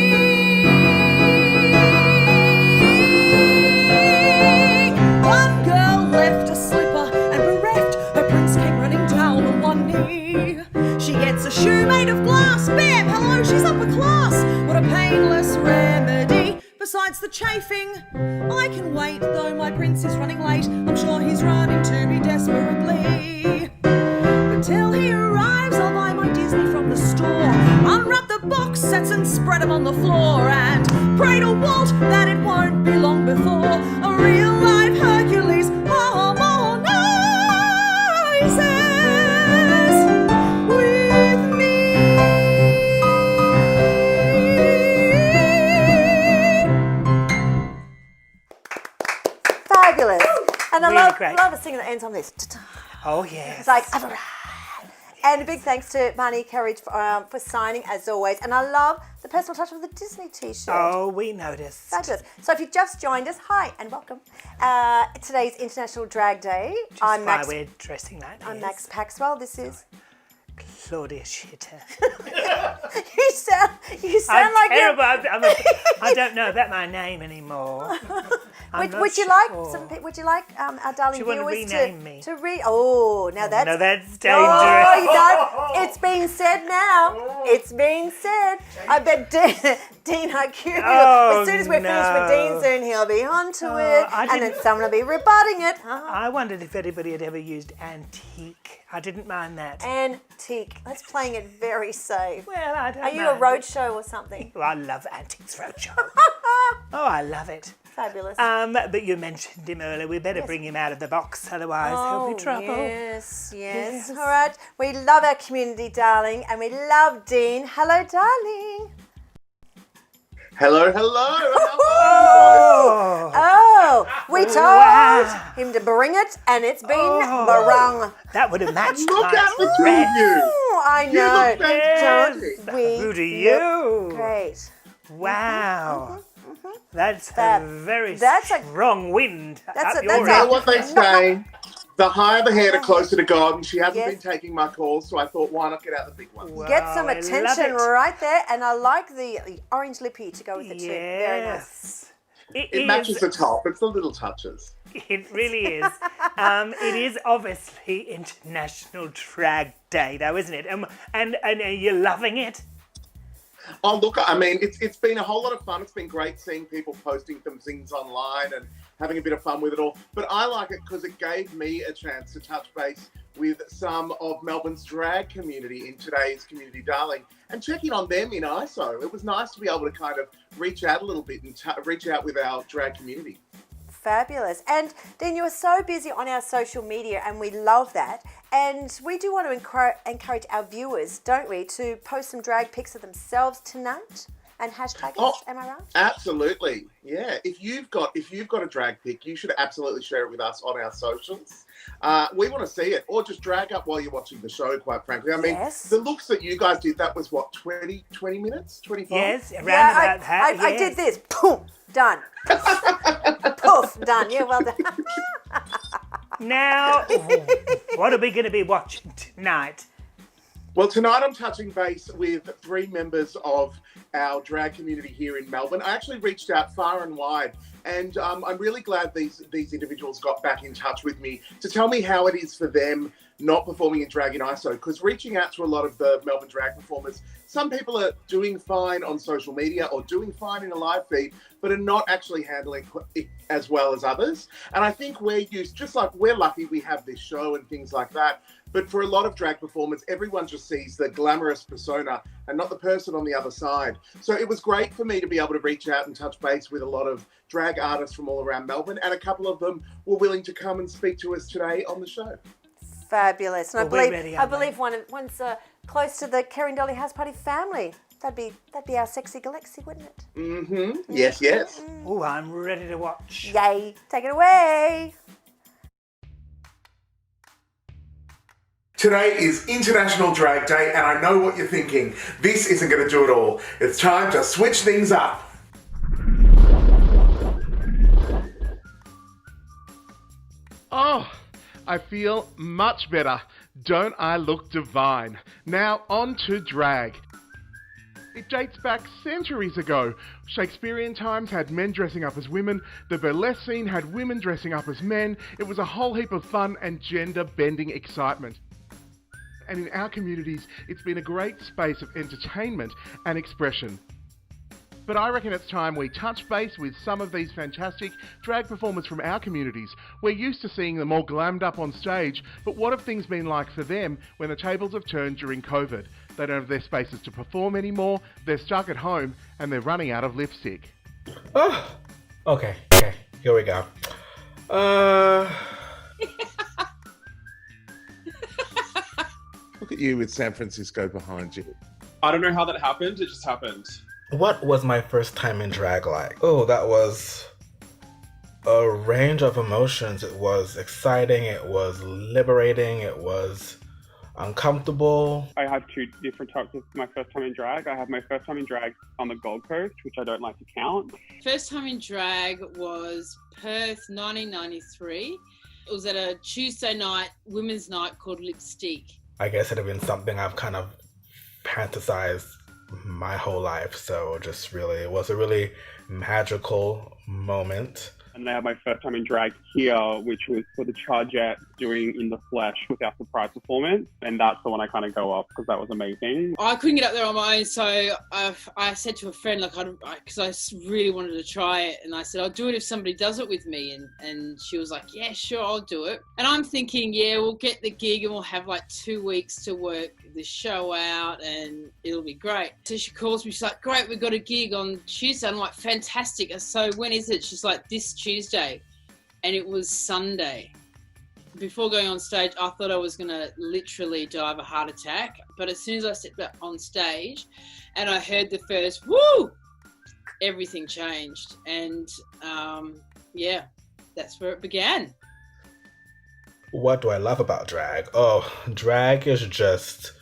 One girl left a slipper and bereft, her prince came running down on one money. She gets a shoe made of glass. Bam! Hello, she's upper class. What a painless remedy. Besides the chafing, I can wait, though my prince is running late. I'm sure he's running to me desperately. But till he arrives, I'll buy my Disney from the store, unwrap the box sets and spread them on the floor, and pray to Walt that it won't be long before a real life Hercules harmonizes with me. Fabulous. And I Really love great. a singer that ends on this. Oh, yes. It's like, and a big thanks to Marnie Kerrie for signing, as always. And I love the personal touch of the Disney t-shirt. Oh, we noticed. Fabulous. So if you've just joined us, hi and welcome. Today's International Drag Day. Just I'm why Max. we're dressing like this. I'm Max Paxwell. This is. Claudia Shitter. You sound I'm like terrible. I don't know about my name anymore. Would you like our darling Do you want to viewers rename me? to read? Oh, now that's No, that's dangerous. Oh, it's being said now. It's being said. I bet Dean Arcuri. As soon as we're finished with Dean, soon he'll be onto it, and then someone will be rebutting it. I wondered if anybody had ever used antique. I didn't mind that. Antique. That's playing it very safe. Well, I don't Are you know. a roadshow or something? Well, I love Antiques Roadshow. Oh, I love it. Fabulous. But you mentioned him earlier. We better bring him out of the box, otherwise he'll be trouble. Yes. All right. We love our community, darling, and we love Dean. Hello, darling. Hello. We told him to bring it, and it's been barung. That would have matched Look my at the two of you. Oh, I You know. look fantastic. Don't we Who do you? look great. Wow. That's That- a very that's a- strong wind that's up a- your You know end. what they say? The higher the hair, the closer to God, and she hasn't Yes. been taking my calls, so I thought, why not get out the big one? Get some Wow, I love attention it. right there, and I like the orange lippy to go with it too. Very nice. Yes. It matches the top. It's the little touches. It really is. It is obviously International Drag Day, though, isn't it? And are you loving it? Oh, look, I mean, it's been a whole lot of fun. It's been great seeing people posting some things online and having a bit of fun with it all. But I like it because it gave me a chance to touch base with some of Melbourne's drag community in today's Community Darling and check in on them in ISO. It was nice to be able to kind of reach out a little bit and reach out with our drag community. Fabulous. And Dean, you are so busy on our social media, and we love that. And we do want to encourage our viewers, don't we, to post some drag pics of themselves tonight and hashtag us. Am I right? Absolutely. Yeah. If you've got a drag pic, you should absolutely share it with us on our socials. We want to see it, or just drag up while you're watching the show, quite frankly. I mean, the looks that you guys did, that was what, 20 minutes? 25? Yes, around about that. I did this. Boom. Done. Poof. Done. Yeah, well done. Now, what are we going to be watching tonight? Well, tonight I'm touching base with 3 members of our drag community here in Melbourne. I actually reached out far and wide, and I'm really glad these individuals got back in touch with me to tell me how it is for them not performing in drag in ISO, because reaching out to a lot of the Melbourne drag performers, some people are doing fine on social media or doing fine in a live feed, but are not actually handling it as well as others. And I think we're lucky we have this show and things like that. But for a lot of drag performers, everyone just sees the glamorous persona and not the person on the other side. So it was great for me to be able to reach out and touch base with a lot of drag artists from all around Melbourne, and a couple of them were willing to come and speak to us today on the show. Fabulous. And Well, we're ready, I aren't we? believe one's close to the Kerrie Dolly House Party family. That'd be our sexy Galaxy, wouldn't it? Mm-hmm. Yes. Oh, I'm ready to watch. Yay. Take it away. Today is International Drag Day, and I know what you're thinking. This isn't going to do it all. It's time to switch things up. Oh, I feel much better. Don't I look divine? Now on to drag. It dates back centuries ago. Shakespearean times had men dressing up as women. The burlesque scene had women dressing up as men. It was a whole heap of fun and gender-bending excitement. And in our communities, it's been a great space of entertainment and expression. But I reckon it's time we touch base with some of these fantastic drag performers from our communities. We're used to seeing them all glammed up on stage, but what have things been like for them when the tables have turned during COVID? They don't have their spaces to perform anymore, they're stuck at home, and they're running out of lipstick. Oh, okay, here we go. Look at you with San Francisco behind you. I don't know how that happened, it just happened. What was my first time in drag like? Oh, that was a range of emotions. It was exciting, it was liberating, it was uncomfortable. I have two different types of my first time in drag. I have my first time in drag on the Gold Coast, which I don't like to count. First time in drag was Perth, 1993. It was at a Tuesday night, women's night called Lipstick. I guess it had been something I've kind of fantasized my whole life, so it was a really magical moment. And I had my first time in drag here, which was for the Chargette doing In the Flesh with our surprise performance. And that's the one I kind of go off because that was amazing. I couldn't get up there on my own, so I said to a friend, because I really wanted to try it, and I said, I'll do it if somebody does it with me. And she was like, yeah, sure, I'll do it. And I'm thinking, yeah, we'll get the gig and we'll have like 2 weeks to work the show out and it'll be great. So she calls me, she's like, great, we've got a gig on Tuesday. I'm like, fantastic. So when is it? She's like, this Tuesday. And it was Sunday. Before going on stage, I thought I was going to literally die of a heart attack. But as soon as I stepped up on stage and I heard the first woo, everything changed. And yeah, that's where it began. What do I love about drag? Oh, drag is just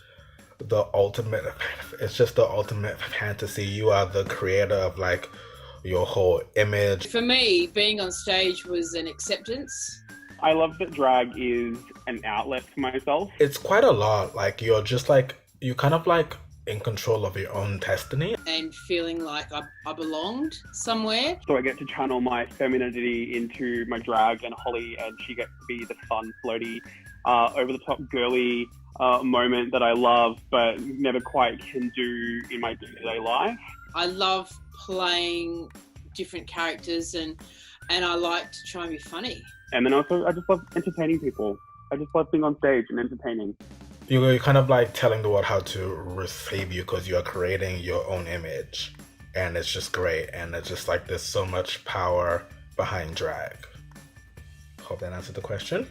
the ultimate, it's just the ultimate fantasy. You are the creator of like your whole image. For me, being on stage was an acceptance. I love that drag is an outlet for myself. It's quite a lot. Like you're just like, you kind of like in control of your own destiny. And feeling like I belonged somewhere. So I get to channel my femininity into my drag and Holly, and she gets to be the fun, floaty, over-the-top girly moment that I love, but never quite can do in my day-to-day life. I love playing different characters and I like to try and be funny. And then also, I just love entertaining people. I just love being on stage and entertaining. You're kind of like telling the world how to receive you because you're creating your own image. And it's just great. And it's just like there's so much power behind drag. Hope that answered the question.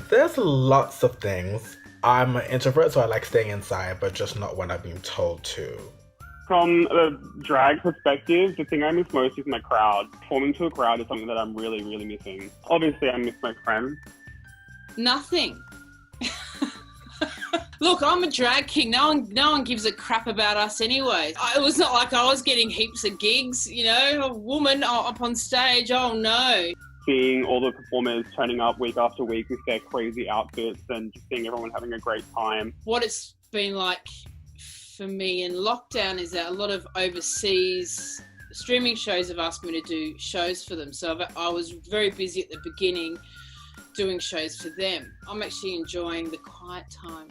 There's lots of things. I'm an introvert, so I like staying inside, but just not when I'm being told to. From a drag perspective, the thing I miss most is my crowd. Performing to a crowd is something that I'm really, really missing. Obviously, I miss my friends. Nothing. Look, I'm a drag king. No one gives a crap about us anyway. It was not like I was getting heaps of gigs, you know, a woman up on stage, oh no. Seeing all the performers turning up week after week with their crazy outfits and just seeing everyone having a great time. What it's been like for me in lockdown is that a lot of overseas streaming shows have asked me to do shows for them. So I was very busy at the beginning doing shows for them. I'm actually enjoying the quiet time.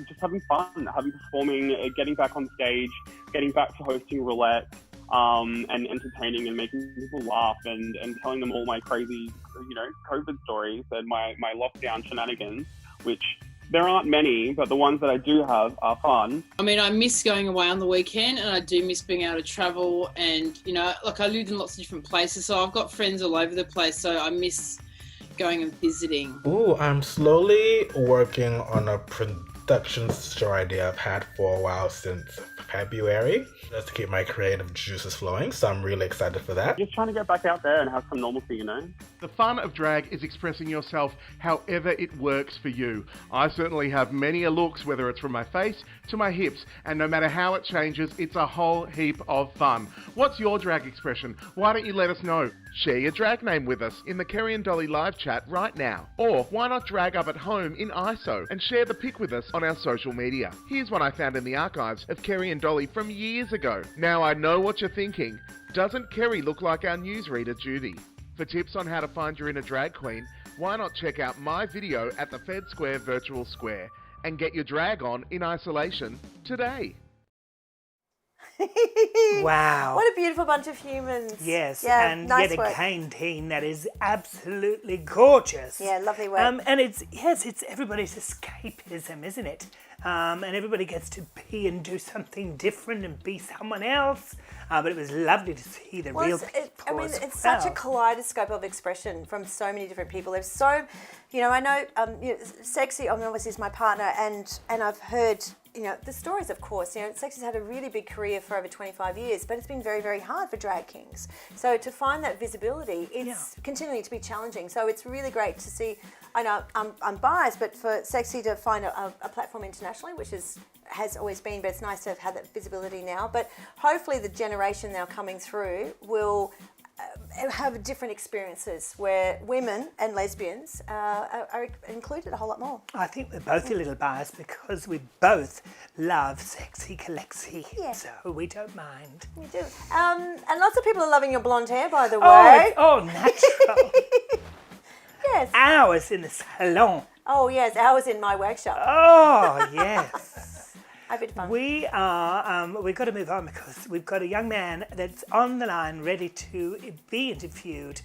Just having fun, performing, getting back on stage, getting back to hosting roulette, and entertaining and making people laugh and telling them all my crazy, COVID stories and my lockdown shenanigans, which there aren't many, but the ones that I do have are fun. I mean, I miss going away on the weekend and I do miss being able to travel and, I lived in lots of different places, so I've got friends all over the place, so I miss going and visiting. Ooh, I'm slowly working on a production show idea I've had for a while since February, just to keep my creative juices flowing, so I'm really excited for that. Just trying to get back out there and have some normalcy, The fun of drag is expressing yourself however it works for you. I certainly have many a looks, whether it's from my face to my hips, and no matter how it changes, it's a whole heap of fun. What's your drag expression? Why don't you let us know? Share your drag name with us in the Kerrie and Dolly live chat right now. Or why not drag up at home in ISO and share the pic with us on our social media. Here's one I found in the archives of Kerrie and Dolly from years ago. Now I know what you're thinking. Doesn't Kerrie look like our newsreader Judy? For tips on how to find your inner drag queen, why not check out my video at the Fed Square Virtual Square and get your drag on in isolation today. Wow. What a beautiful bunch of humans. Yes, Yeah, and nice yet work. again, Dean, that is absolutely gorgeous. Yeah, lovely work. And it's everybody's escapism, isn't it? And everybody gets to be and do something different and be someone else. But it was lovely to see the real people. It's such a kaleidoscope of expression from so many different people. There's so, I know, Sexy obviously is my partner, and I've heard, the stories, of course. Sexy's had a really big career for over 25 years, but it's been very, very hard for drag kings. So to find that visibility, it's continuing to be challenging. So it's really great to see. I know I'm biased, but for Sexy to find a platform internationally, which has always been, but it's nice to have had that visibility now. But hopefully the generation now coming through will have different experiences where women and lesbians are included a whole lot more. I think we're both a little biased because we both love Sexy Kalexi, so we don't mind. We do. And lots of people are loving your blonde hair, by the way. Oh, natural. Yes. Hours in the salon. Oh, yes, hours in my workshop. Oh, yes. A bit of fun. We've got to move on because we've got a young man that's on the line ready to be interviewed.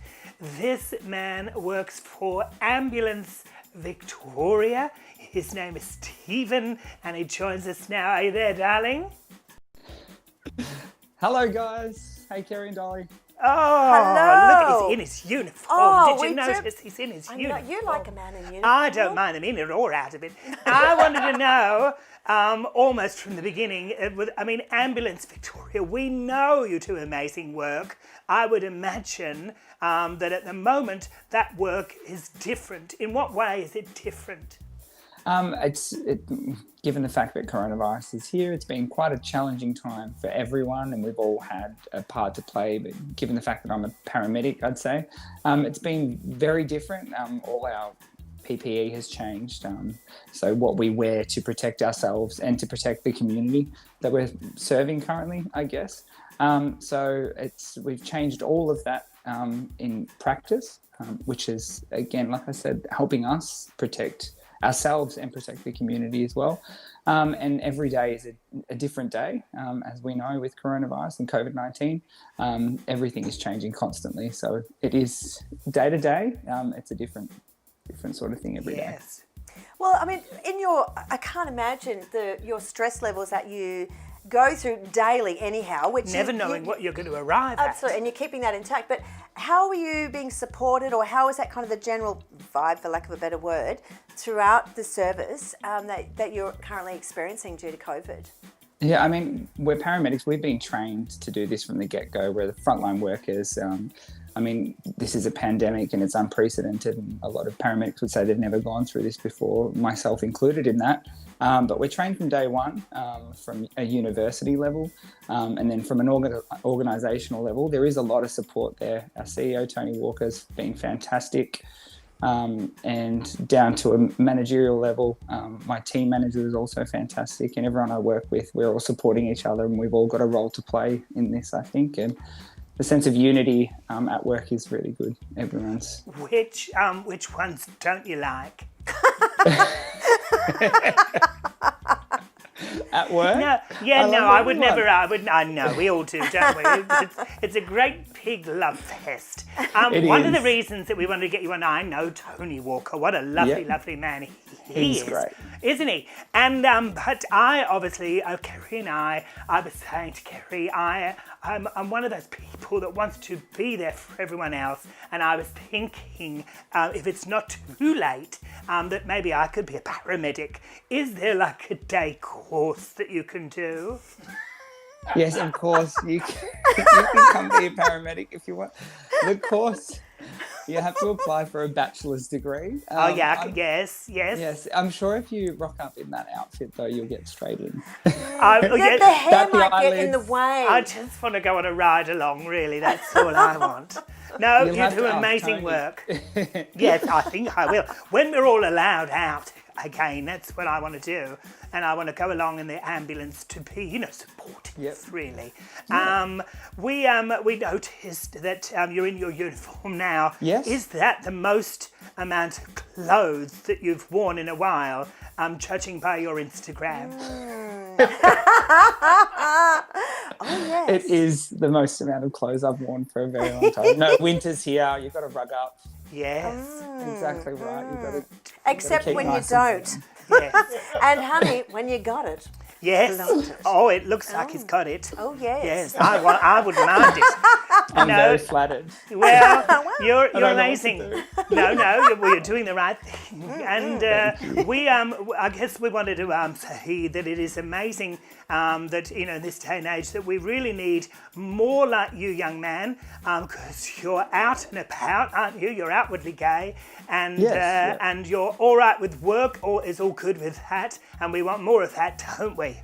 This man works for Ambulance Victoria. His name is Steven, and he joins us now. Are you there, darling? Hello, guys. Hey, Kerrie and Dolly. Oh, hello. Look, he's in his uniform. Oh, Did you notice he's in his uniform? You like a man in uniform. I don't mind them in it or out of it. I wanted to know, almost from the beginning, Ambulance Victoria, we know you do amazing work. I would imagine that at the moment that work is different. In what way is it different? Given the fact that coronavirus is here, it's been quite a challenging time for everyone, and we've all had a part to play. But given the fact that I'm a paramedic, I'd say it's been very different. All our PPE has changed. So what we wear to protect ourselves and to protect the community that we're serving currently, I guess. So we've changed all of that in practice, which is, again, like I said, helping us protect ourselves and protect the community as well. And every day is a different day, as we know, with coronavirus and COVID-19. Everything is changing constantly. So it is day to day. It's a different sort of thing every day. Well, I can't imagine your stress levels that you go through daily anyhow, which never knowing what you're going to arrive at. Absolutely, and you're keeping that intact. But how are you being supported, or how is that kind of the general vibe, for lack of a better word, throughout the service that you're currently experiencing due to COVID? Yeah, we're paramedics. We've been trained to do this from the get-go. We're the frontline workers. This is a pandemic and it's unprecedented. And a lot of paramedics would say they've never gone through this before, myself included in that. But we're trained from day one, from a university level, and then from an organisational level. There is a lot of support there. Our CEO, Tony Walker's been fantastic. And down to a managerial level, my team manager is also fantastic, and everyone I work with, we're all supporting each other, and we've all got a role to play in this, I think. And the sense of unity at work is really good. Everyone's. Which ones don't you like? At work? I know, we all do, don't we? It's a great big love fest. One of the reasons that we wanted to get you on, I know Tony Walker, what a lovely man he is. Great. Isn't he? And but I obviously, Kerrie and I was saying to Kerrie, I'm one of those people that wants to be there for everyone else, and I was thinking if it's not too late, that maybe I could be a paramedic. Is there like a day course that you can do? Yes, of course. You can come be a paramedic if you want. The course, you have to apply for a bachelor's degree. Yes. I'm sure if you rock up in that outfit, though, you'll get straight in. The hair might get in the way. I just want to go on a ride along, really. That's all I want. No, you do amazing work. Yes, I think I will. When we're all allowed out again. That's what I want to do. And I want to go along in the ambulance to be, supportive, really. Yeah. We noticed that you're in your uniform now. Yes. Is that the most amount of clothes that you've worn in a while, judging by your Instagram? Oh, yes. It is the most amount of clothes I've worn for a very long time. No, winter's here. You've got to rug up. Yes. Exactly right. You've got to, Except when you nice don't. Yes. And honey, when you got it. Yes. Loved it. Oh, it looks like he's got it. Oh, yes. Yes, I wouldn't mind it. I'm very flattered. Well, you're don't know what to amazing. do. No, you're doing the right thing. And I guess we wanted to say that it is amazing that, in this day and age, that we really need more like you, young man, because you're out and about, aren't you? You're outwardly gay, and and you're all right with work, or is all good with that, and we want more of that, don't we?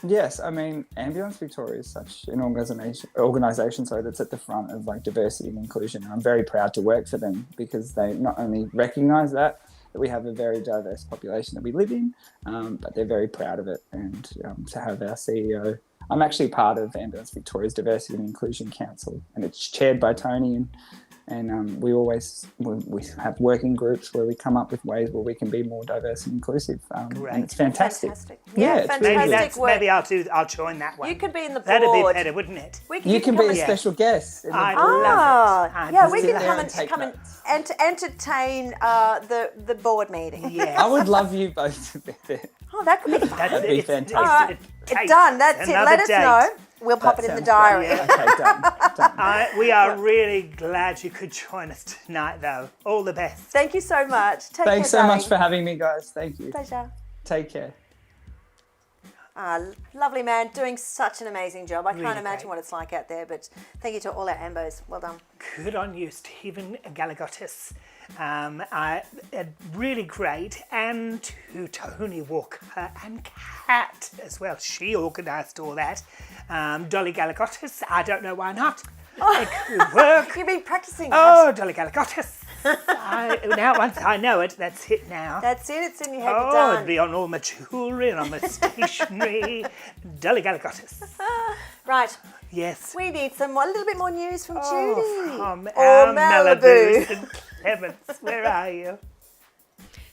Yes, I mean, Ambulance Victoria is such an organisation that's at the front of diversity and inclusion. I'm very proud to work for them because they not only recognise that we have a very diverse population that we live in, but they're very proud of it. And to have our CEO, I'm actually part of Ambulance Victoria's Diversity and Inclusion Council, and it's chaired by Tony, and we always we have working groups where we come up with ways where we can be more diverse and inclusive, and it's fantastic. Yeah, fantastic work. Maybe I'll join that one. You could be in the board. That'd be better, wouldn't it? You can be a special guest. I love it. Yeah, we can come and entertain the board meeting. Yeah. I would love you both to be there. Oh, that could be fun. That'd be fantastic. All right, it's done. That's it. Let us know. We'll pop it in the diary. Okay, done. We are really glad you could join us tonight, though. All the best. Thank you so much. Take Thanks care, so much darling. for having me, guys. Thank you. Pleasure. Take care. Lovely man, doing such an amazing job. I can't Really imagine great. what it's like out there, but thank you to all our Ambos. Well done. Good on you, Steven Gelagotis. Really great. And to Tony Walker and Kat as well. She organised all that. Dolly Gelagotis, I don't know why not. It could work. You've been practicing. Oh, Dolly Gelagotis. Now, once I know it, that's it now. That's it. It's in your head. Oh, Done. it'd be on all my jewellery and on my stationery. Dolly Gelagotis. Right. Yes. We need a little bit more news from Judy. From or our Malibu. St. Clements. Where are you?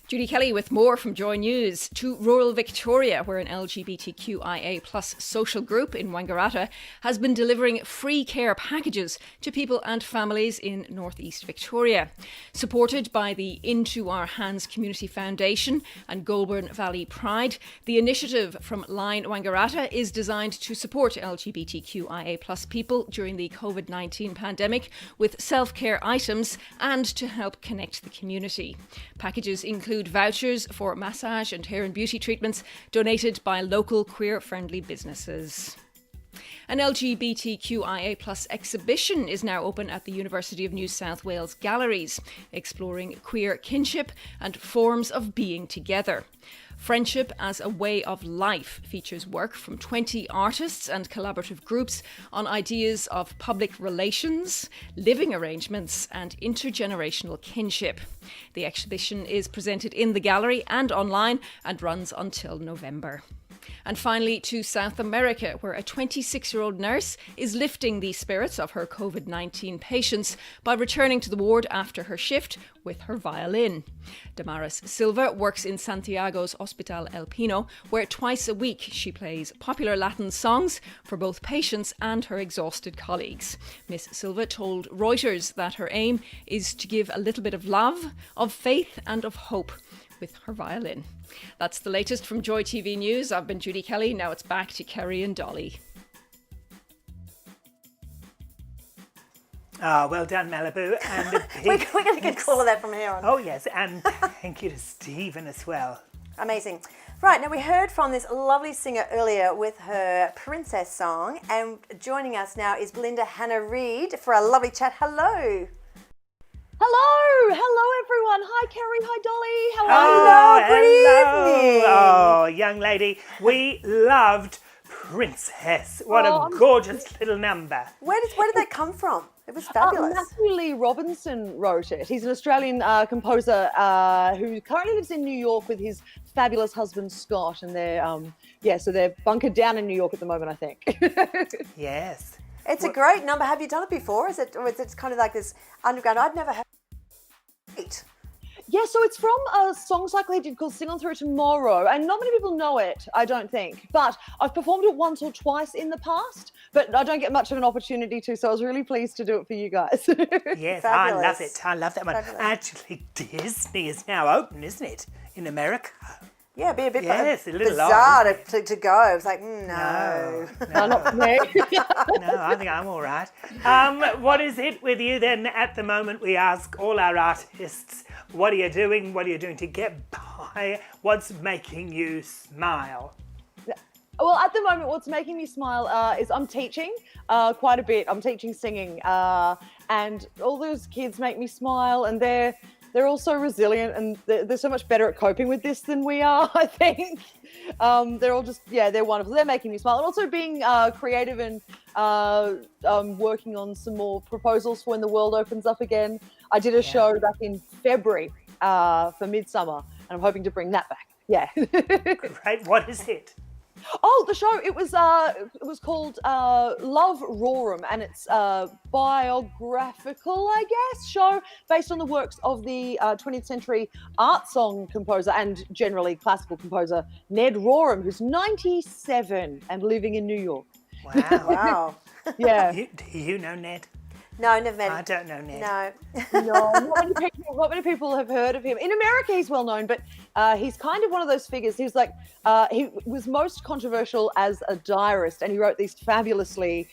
Judy Kelly with more from Joy News. To rural Victoria, where an LGBTQIA plus social group in Wangaratta has been delivering free care packages to people and families in northeast Victoria. Supported by the Into Our Hands Community Foundation and Goulburn Valley Pride, the initiative from Line Wangaratta is designed to support LGBTQIA plus people during the COVID-19 pandemic with self-care items and to help connect the community. Packages include vouchers for massage and hair and beauty treatments donated by local queer-friendly businesses. An LGBTQIA plus exhibition is now open at the University of New South Wales Galleries, exploring queer kinship and forms of being together. Friendship as a Way of Life features work from 20 artists and collaborative groups on ideas of public relations, living arrangements, and intergenerational kinship. The exhibition is presented in the gallery and online and runs until November. And finally, to South America, where a 26-year-old nurse is lifting the spirits of her COVID-19 patients by returning to the ward after her shift with her violin. Damaris Silva works in Santiago's Hospital El Pino, where twice a week she plays popular Latin songs for both patients and her exhausted colleagues. Miss Silva told Reuters that her aim is to give a little bit of love, of faith and of hope with her violin. That's the latest from Joy TV News. I've been Judy Kelly. Now it's back to Kerrie and Dolly. Well done, Malibu. And We're going to get a call of that from here on. Oh, yes. And thank you to Steven as well. Amazing. Right, now we heard from this lovely singer earlier with her Princess song, and joining us now is Belinda Hanne Reid for a lovely chat. Hello. Hello everyone. Hi Kerrie, hi Dolly. How are you? Good evening. Oh, young lady, we loved Princess. What a gorgeous little number. Where did that come from? It was fabulous. Matthew Lee Robinson wrote it. He's an Australian composer who currently lives in New York with his fabulous husband Scott, and so they're bunkered down in New York at the moment, I think. Yes. It's a great number. Have you done it before? Is it kind of like this underground? I've never heard it. Yeah, so it's from a song cycle he did called Sing On Through Tomorrow, and not many people know it, I don't think. But I've performed it once or twice in the past, but I don't get much of an opportunity to, so I was really pleased to do it for you guys. Yes, Fabulous. I love it. I love that one. Fabulous. Actually, Disney is now open, isn't it, in America? Yeah, be a bit Yes, a little bizarre long. to go. It was like, no. Not for me. No, I think I'm all right. What is it with you then at the moment? We ask all our artists, what are you doing? What are you doing to get by? What's making you smile? Well, at the moment, what's making me smile is I'm teaching quite a bit. I'm teaching singing, and all those kids make me smile, and they're all so resilient, and they're so much better at coping with this than we are, I think. They're all just, they're wonderful. They're making me smile. And also being creative and working on some more proposals for when the world opens up again. I did a show back in February for Midsummer, and I'm hoping to bring that back. Yeah. Great. What is it? Oh, the show, it was called Love Roarum, and it's a biographical, I guess, show based on the works of the 20th century art song composer and generally classical composer Ned Roarum, who's 97 and living in New York. Wow. Wow. Yeah. Do you know Ned? No, never met him. I don't know Ned. No. No, not many people have heard of him. In America, he's well known, but he's kind of one of those figures. He was he was most controversial as a diarist, and he wrote these fabulously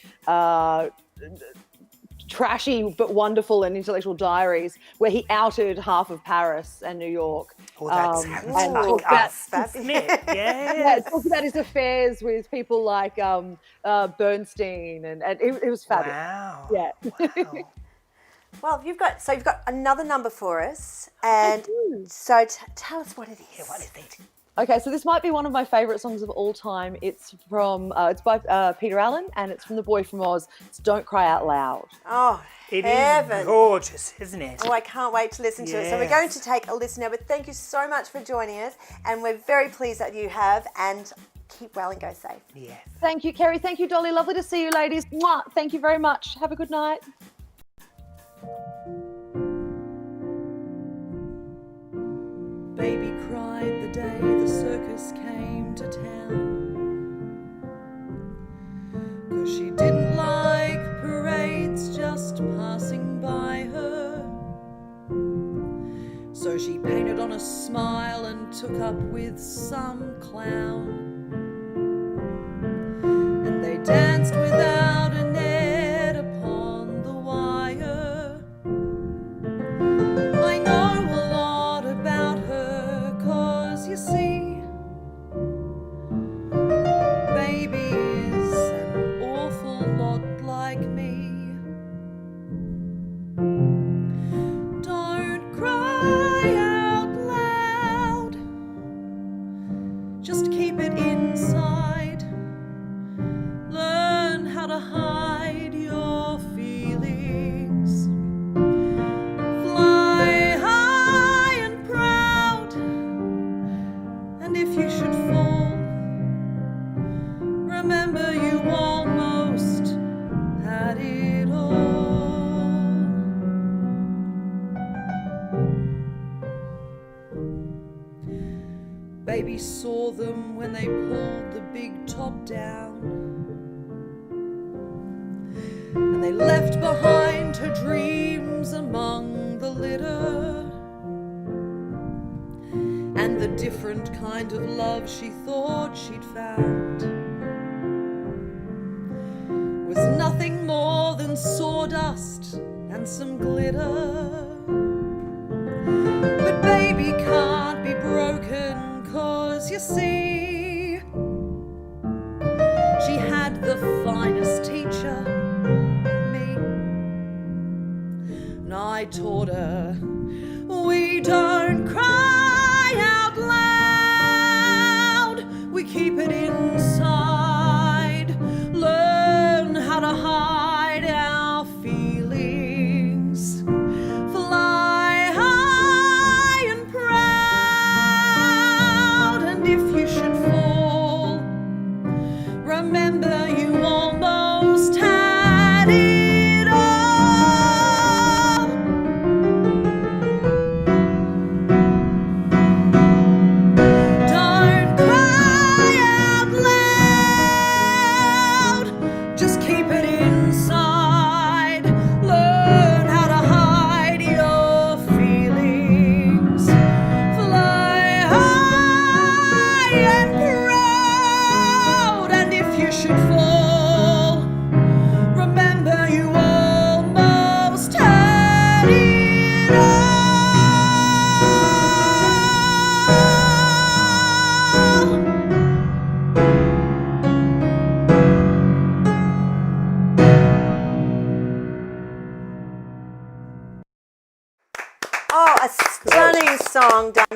trashy but wonderful and intellectual diaries where he outed half of Paris and New York. Oh, that sounds like us, doesn't it? Yes. Yeah, talks about his affairs with people like Bernstein, and it was fabulous. Wow. Yeah. Wow. Well, you've got another number for us, and so tell us what it is. Yeah, what is it? Okay, so this might be one of my favourite songs of all time. It's from it's by Peter Allen, and it's from The Boy from Oz. It's Don't Cry Out Loud. Oh, It heaven. is gorgeous, isn't it? Oh, I can't wait to listen to it. So we're going to take a listen now, but thank you so much for joining us, and we're very pleased that you have, and keep well and go safe. Yes. Thank you, Kerrie. Thank you, Dolly. Lovely to see you, ladies. Mwah. Thank you very much. Have a good night. Baby cried the day the circus came to town, 'cause she didn't like parades just passing by her. So she painted on a smile and took up with some clown, and they danced without a net upon the wire. I know a lot about her, 'cause you see, baby is an awful lot like me. Don't cry out loud, just keep it inside. Learn how to hide your feelings. Fly high and proud, and if you should fall, remember you almost had it all. Baby saw them when they pulled the big top down, and they left behind her dreams among the litter, and the different kind of love she thought she'd found was nothing more than sawdust and some glitter. But baby can't be broken, 'cause you see, she had the finest teacher, me. And I taught her, we don't cry out loud, we keep it inside.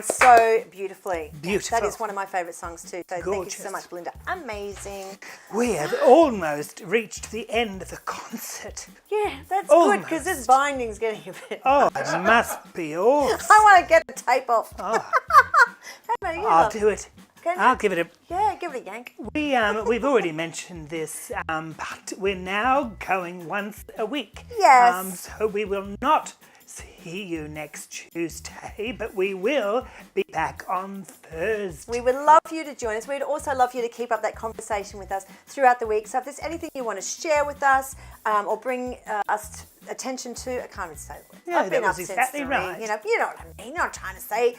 so beautifully. Beautiful. That is one of my favourite songs too. So thank you Gorgeous. so much, Belinda. Amazing. We have almost reached the end of the concert. Yeah, that's good because this binding's getting a bit. Oh, it must be awesome. I want to get the tape off. Oh. How about you? I'll do it. Can you? I'll give it a... Yeah, give it a yank. We've already mentioned this, but we're now going once a week. Yes. So we will not see you next Tuesday, but we will be back on Thursday. We would love for you to join us. We'd also love for you to keep up that conversation with us throughout the week. So if there's anything you want to share with us or bring us attention to, I can't even say the word. Yeah, I've been that up was since exactly 3, right. You know what I mean. I'm trying to say.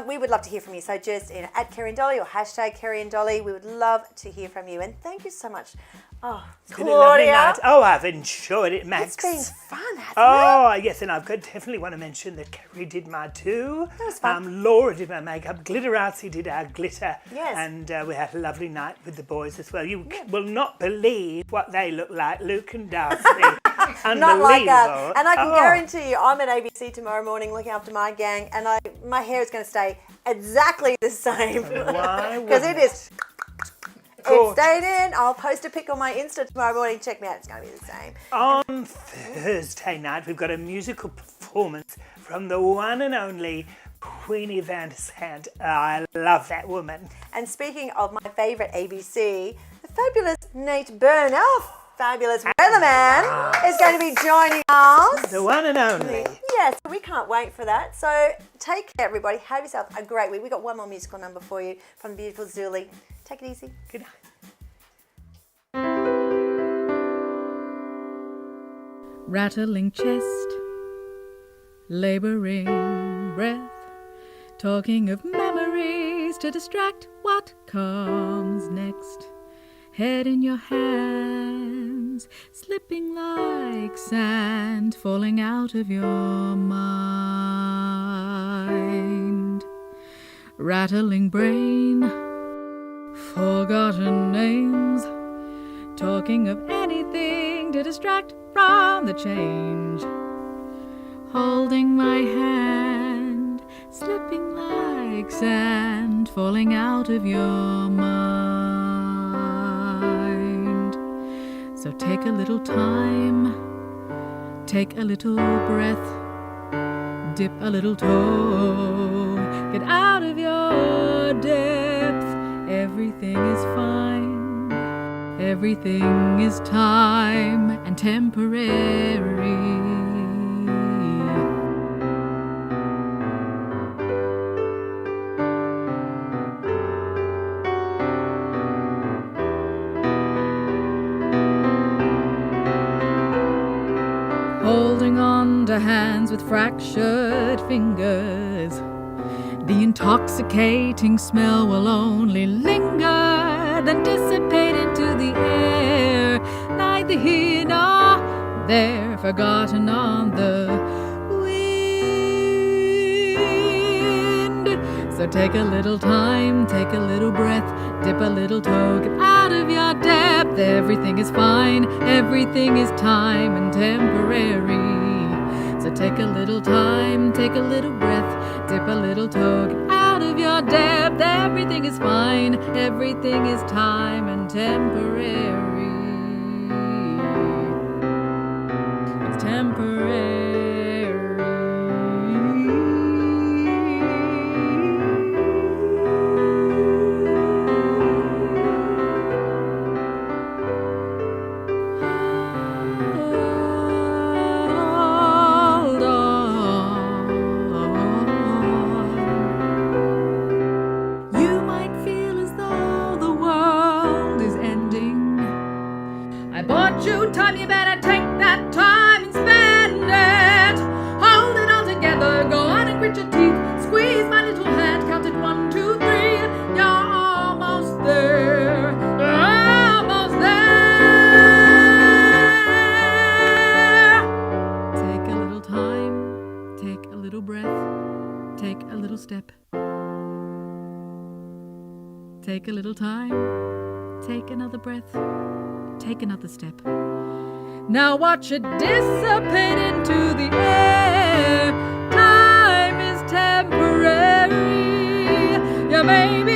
We would love to hear from you. So just at Kerrie and Dolly or hashtag Kerrie and Dolly. We would love to hear from you. And thank you so much. Oh, It's been a lovely Claudia. night. Oh, I've enjoyed it, Max. It's been fun, hasn't it? Oh, yes, and I've definitely want to mention that Kerrie did my do. That was fun. Laura did my makeup. Glitterazzi did our glitter. Yes. And we had a lovely night with the boys as well. You will not believe what they look like, Luke and Darcy. Unbelievable. Not like us. And I can Oh. guarantee you, I'm at ABC tomorrow morning looking after my gang, and my hair is going to stay exactly the same. Why Because it wouldn't is. It stayed in. I'll post a pic on my Insta tomorrow morning. Check me out. It's going to be the same. On Thursday night, we've got a musical performance from the one and only Queenie Van de Sant. I love that woman. And speaking of my favourite ABC, the fabulous Nate Byrne, our fabulous weatherman, is going to be joining us. The one and only. Yes, we can't wait for that. So take care, everybody. Have yourself a great week. We've got one more musical number for you from the beautiful Zuli. Take it easy. Good night. Rattling chest, laboring breath, talking of memories to distract what comes next. Head in your hands, slipping like sand, falling out of your mind. Rattling brain, forgotten names, talking of anything to distract from the change. Holding my hand, slipping like sand, falling out of your mind. So take a little time, take a little breath, dip a little toe, get out of your depth. Everything is fine. Everything is time and temporary. Holding on to hands with fractured fingers, the intoxicating smell will only linger, then dissipate into the air. Neither here nor there, forgotten on the wind. So take a little time, take a little breath, dip a little toe, get out of your depth. Everything is fine, everything is time and temporary. So take a little time, take a little breath, dip a little toe, get out of your depth. Everything is fine, everything is time and temporary. It's temporary. Time, you better take that time and spend it. Hold it all together, go on and grit your teeth. Squeeze my little hand, count it 1, 2, 3. You're almost there, almost there. Take a little time, take a little breath, take a little step. Take a little time, take another breath, take another step. Now watch it dissipate into the air. Time is temporary. a baby.